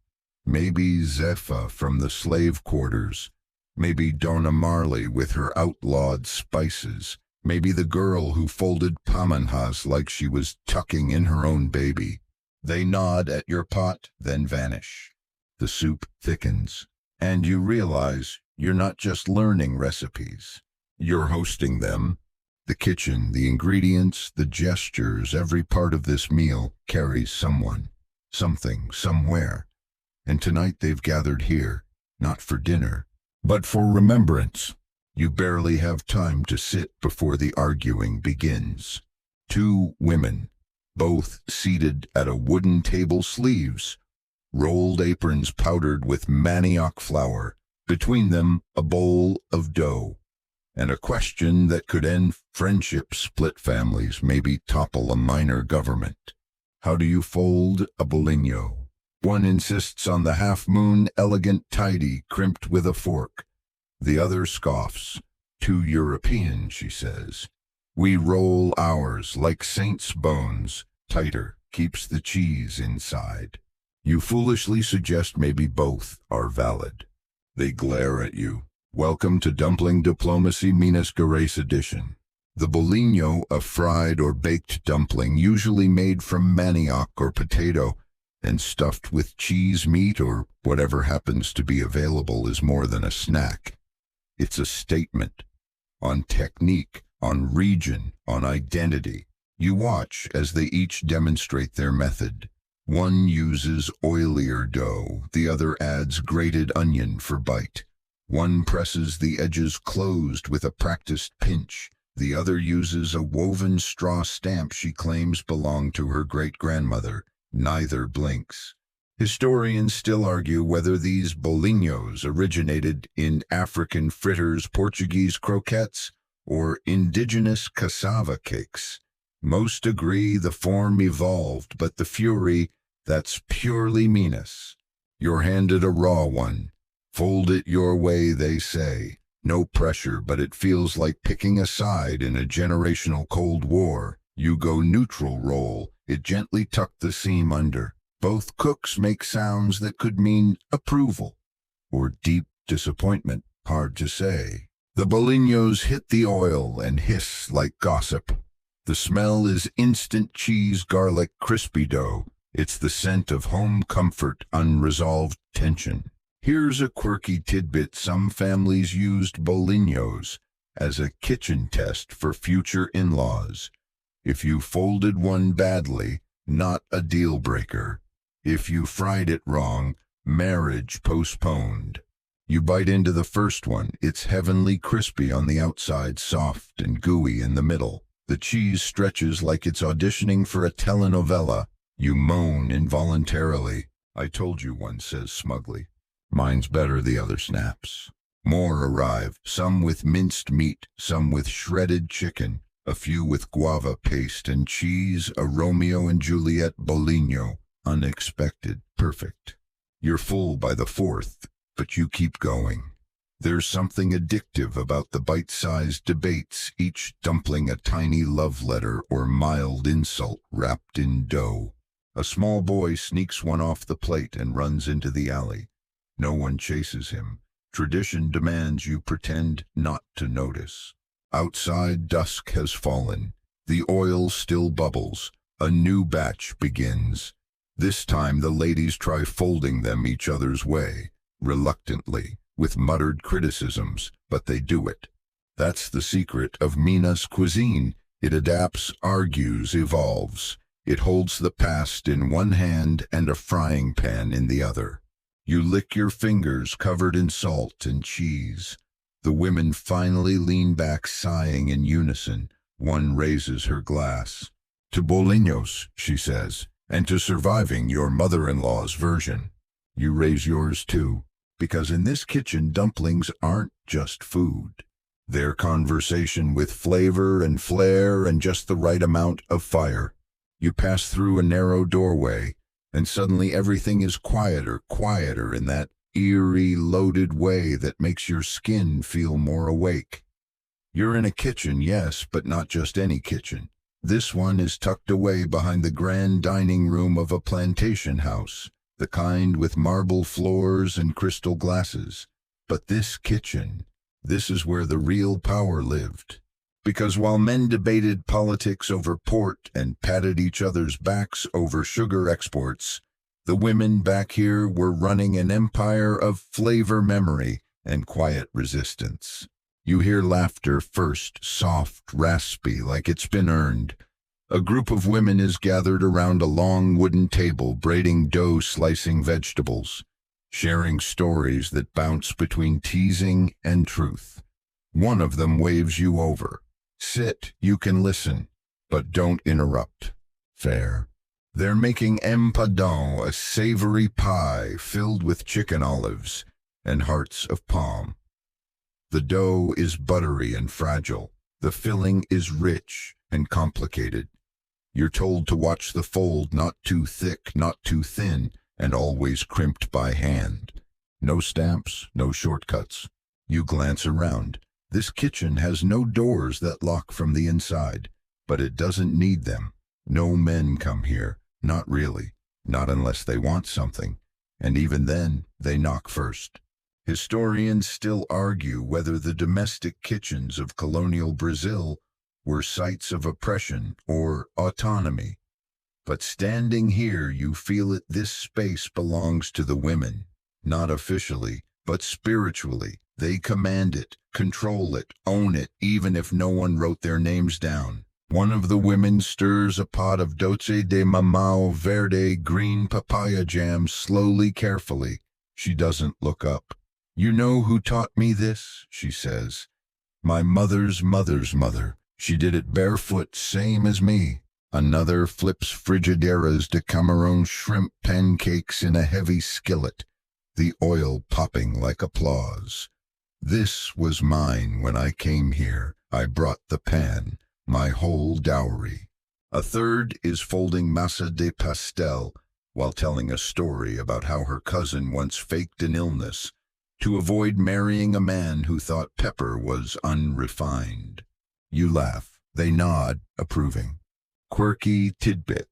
Maybe Zepha from the slave quarters. Maybe Donna Marley with her outlawed spices. Maybe the girl who folded pamanhas like she was tucking in her own baby. They nod at your pot, then vanish. The soup thickens, and you realize you're not just learning recipes. You're hosting them. The kitchen, the ingredients, the gestures, every part of this meal carries someone, something, somewhere. And tonight they've gathered here, not for dinner, but for remembrance. You barely have time to sit before the arguing begins. 2 women, both seated at a wooden table, sleeves, rolled aprons powdered with manioc flour, between them a bowl of dough, and a question that could end friendships, split families, maybe topple a minor government. How do you fold a bolinho? One insists on the half-moon, elegant, tidy, crimped with a fork. The other scoffs. "Too European," she says. "We roll ours like saints' bones, tighter, keeps the cheese inside." You foolishly suggest maybe both are valid. They glare at you. Welcome to Dumpling Diplomacy Minas Gerais edition. The bolinho, a fried or baked dumpling usually made from manioc or potato and stuffed with cheese, meat, or whatever happens to be available, is more than a snack. It's a statement on technique, on region, on identity. You watch as they each demonstrate their method. One uses oilier dough, the other adds grated onion for bite. One presses the edges closed with a practiced pinch. The other uses a woven straw stamp she claims belonged to her great-grandmother. Neither blinks. Historians still argue whether these bolinhos originated in African fritters, Portuguese croquettes, or indigenous cassava cakes. Most agree the form evolved, but the fury, that's purely Minas. You're handed a raw one. Fold it your way, they say. No pressure, but it feels like picking a side in a generational Cold War. You go neutral roll, it gently tucked the seam under. Both cooks make sounds that could mean approval or deep disappointment, hard to say. The bolinhos hit the oil and hiss like gossip. The smell is instant cheese, garlic, crispy dough. It's the scent of home comfort, unresolved tension. Here's a quirky tidbit: some families used bolinhos as a kitchen test for future in-laws. If you folded one badly, not a deal breaker. If you fried it wrong, marriage postponed. You bite into the first one, it's heavenly crispy on the outside, soft and gooey in the middle. The cheese stretches like it's auditioning for a telenovela. You moan involuntarily. I told you, one says smugly. Mine's better, the other snaps. More arrive, some with minced meat, some with shredded chicken, a few with guava paste and cheese, a Romeo and Juliet bolinho. Unexpected, perfect. You're full by the fourth, but you keep going. There's something addictive about the bite-sized debates, each dumpling a tiny love letter or mild insult wrapped in dough. A small boy sneaks one off the plate and runs into the alley. No one chases him. Tradition demands you pretend not to notice. Outside, dusk has fallen. The oil still bubbles. A new batch begins. This time the ladies try folding them each other's way, reluctantly, with muttered criticisms, but they do it. That's the secret of Minas cuisine. It adapts, argues, evolves. It holds the past in one hand and a frying pan in the other. You lick your fingers covered in salt and cheese. The women finally lean back, sighing in unison. One raises her glass. To bolinhos, she says, and to surviving your mother-in-law's version. You raise yours too, because in this kitchen dumplings aren't just food. They're conversation with flavor and flair and just the right amount of fire. You pass through a narrow doorway, and suddenly everything is quieter in that eerie, loaded way that makes your skin feel more awake. You're in a kitchen, yes, but not just any kitchen. This one is tucked away behind the grand dining room of a plantation house, the kind with marble floors and crystal glasses. But this kitchen, this is where the real power lived. Because while men debated politics over port and patted each other's backs over sugar exports, the women back here were running an empire of flavor memory and quiet resistance. You hear laughter first, soft, raspy, like it's been earned. A group of women is gathered around a long wooden table, braiding dough, slicing vegetables, sharing stories that bounce between teasing and truth. One of them waves you over. Sit, you can listen, but don't interrupt. Fair. They're making empadão, a savory pie filled with chicken olives and hearts of palm. The dough is buttery and fragile. The filling is rich and complicated. You're told to watch the fold, not too thick, not too thin, and always crimped by hand. No stamps, no shortcuts. You glance around. This kitchen has no doors that lock from the inside, but it doesn't need them. No men come here, not really, not unless they want something, and even then, they knock first. Historians still argue whether the domestic kitchens of colonial Brazil were sites of oppression or autonomy. But standing here, you feel it. This space belongs to the women, not officially, but spiritually. They command it, control it, own it, even if no one wrote their names down. One of the women stirs a pot of doce de mamão verde, green papaya jam, slowly, carefully. She doesn't look up. You know who taught me this, she says. My mother's mother's mother. She did it barefoot, same as me. Another flips Frigideras de Camarón shrimp pancakes in a heavy skillet, the oil popping like applause. This was mine when I came here. I brought the pan, my whole dowry. A third is folding masa de pastel while telling a story about how her cousin once faked an illness to avoid marrying a man who thought pepper was unrefined. You laugh. They nod, approving. Quirky tidbit.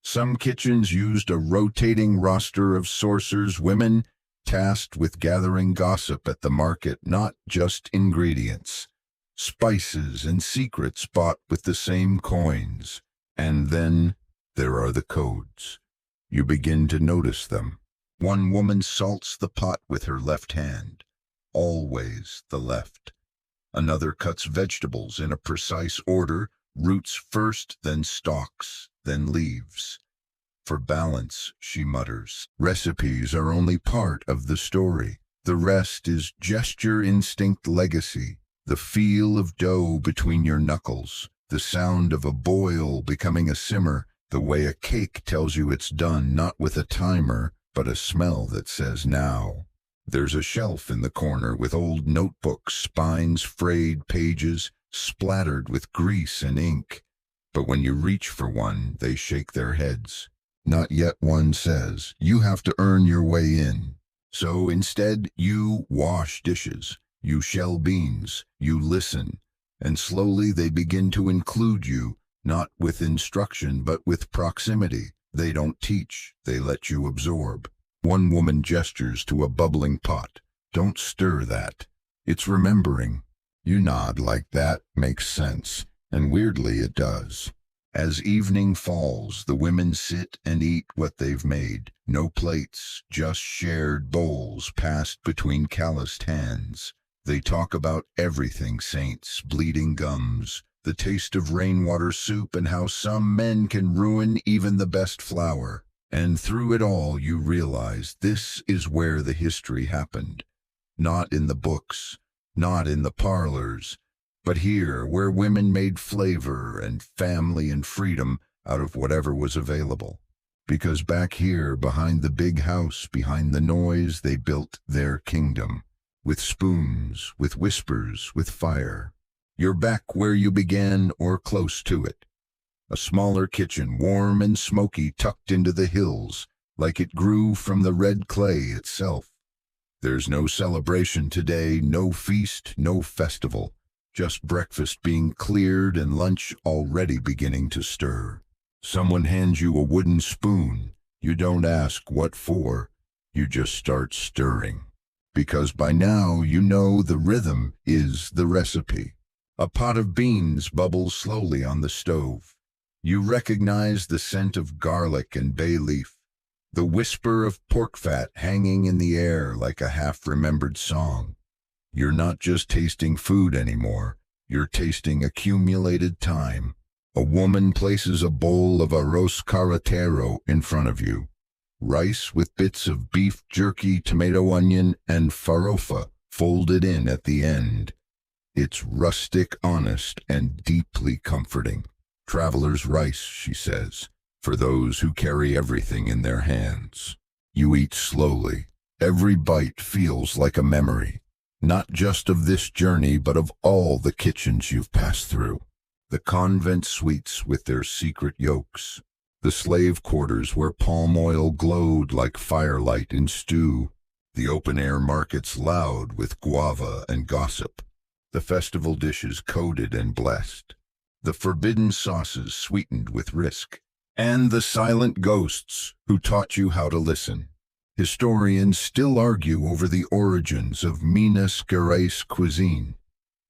Some kitchens used a rotating roster of sorcerers, women tasked with gathering gossip at the market, not just ingredients. Spices and secrets bought with the same coins. And then there are the codes. You begin to notice them. One woman salts the pot with her left hand, always the left. Another cuts vegetables in a precise order, roots first, then stalks, then leaves. For balance, she mutters. Recipes are only part of the story. The rest is gesture, instinct, legacy. The feel of dough between your knuckles. The sound of a boil becoming a simmer. The way a cake tells you it's done, not with a timer, but a smell that says now. There's a shelf in the corner with old notebooks, spines, frayed pages, splattered with grease and ink. But when you reach for one, they shake their heads. Not yet, one says. You have to earn your way in. So instead, you wash dishes, you shell beans, you listen, and slowly they begin to include you, not with instruction, but with proximity. They don't teach, they let you absorb. One woman gestures to a bubbling pot. Don't stir that. It's remembering. You nod like that makes sense, and weirdly it does. As evening falls, the women sit and eat what they've made. No plates, just shared bowls passed between calloused hands. They talk about everything: saints, bleeding gums, the taste of rainwater soup, and how some men can ruin even the best flour. And through it all you realize this is where the history happened. Not in the books, not in the parlors, but here, where women made flavor and family and freedom out of whatever was available. Because back here, behind the big house, behind the noise, they built their kingdom. With spoons, with whispers, with fire. You're back where you began, or close to it. A smaller kitchen, warm and smoky, tucked into the hills, like it grew from the red clay itself. There's no celebration today, no feast, no festival. Just breakfast being cleared and lunch already beginning to stir. Someone hands you a wooden spoon. You don't ask what for. You just start stirring. Because by now you know the rhythm is the recipe. A pot of beans bubbles slowly on the stove. You recognize the scent of garlic and bay leaf. The whisper of pork fat hanging in the air like a half-remembered song. You're not just tasting food anymore. You're tasting accumulated time. A woman places a bowl of arroz carretero in front of you. Rice with bits of beef jerky, tomato, onion, and farofa folded in at the end. It's rustic, honest, and deeply comforting. Traveler's rice, she says, for those who carry everything in their hands. You eat slowly. Every bite feels like a memory. Not just of this journey, but of all the kitchens you've passed through. The convent suites with their secret yolks. The slave quarters where palm oil glowed like firelight in stew. The open-air markets loud with guava and gossip. The festival dishes coded and blessed. The forbidden sauces sweetened with risk. And the silent ghosts who taught you how to listen. Historians still argue over the origins of Minas Gerais cuisine,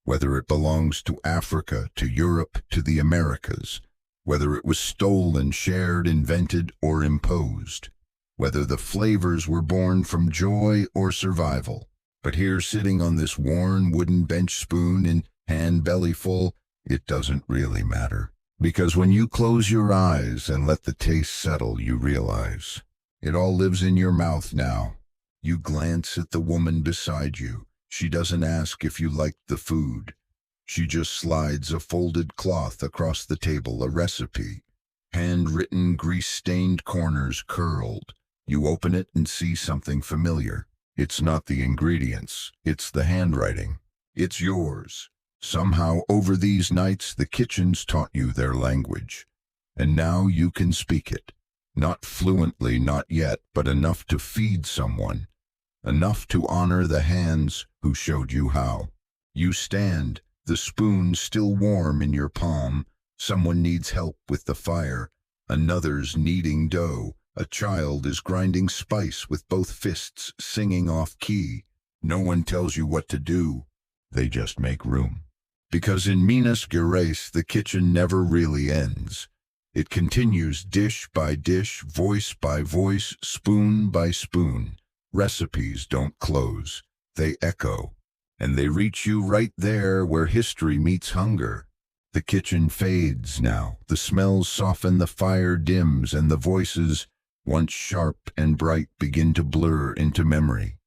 whether it belongs to Africa, to Europe, to the Americas, whether it was stolen, shared, invented, or imposed, whether the flavors were born from joy or survival. But here, sitting on this worn wooden bench, spoon in hand, belly full, it doesn't really matter. Because when you close your eyes and let the taste settle, you realize it all lives in your mouth now. You glance at the woman beside you. She doesn't ask if you liked the food. She just slides a folded cloth across the table, a recipe. Handwritten, grease-stained corners curled. You open it and see something familiar. It's not the ingredients, it's the handwriting. It's yours. Somehow, over these nights, the kitchen's taught you their language. And now you can speak it. Not fluently, not yet, but enough to feed someone. Enough to honor the hands who showed you how. You stand, the spoon still warm in your palm. Someone needs help with the fire. Another's kneading dough. A child is grinding spice with both fists, singing off key. No one tells you what to do. They just make room. Because in Minas Gerais, the kitchen never really ends. It continues dish by dish, voice by voice, spoon by spoon. Recipes don't close. They echo. And they reach you right there where history meets hunger. The kitchen fades now. The smells soften, the fire dims, and the voices, once sharp and bright, begin to blur into memory.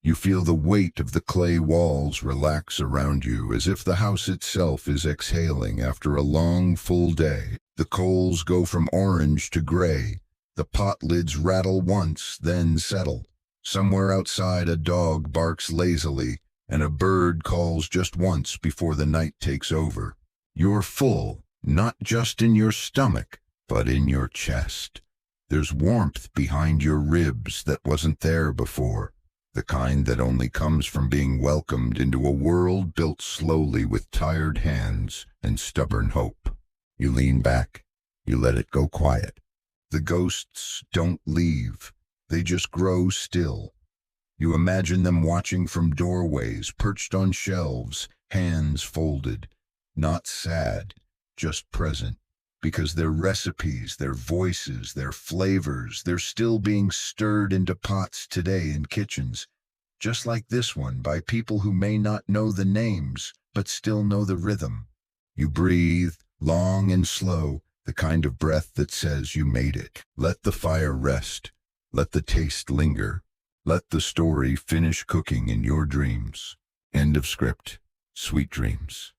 You feel the weight of the clay walls relax around you, as if the house itself is exhaling after a long, full day. The coals go from orange to gray. The pot lids rattle once, then settle. Somewhere outside, a dog barks lazily, and a bird calls just once before the night takes over. You're full, not just in your stomach, but in your chest. There's warmth behind your ribs that wasn't there before, the kind that only comes from being welcomed into a world built slowly with tired hands and stubborn hope. You lean back. You let it go quiet. The ghosts don't leave. They just grow still. You imagine them watching from doorways, perched on shelves, hands folded. Not sad, just present. Because their recipes, their voices, their flavors, they're still being stirred into pots today in kitchens, just like this one, by people who may not know the names, but still know the rhythm. You breathe, long and slow, the kind of breath that says you made it. Let the fire rest. Let the taste linger. Let the story finish cooking in your dreams. End of script. Sweet dreams.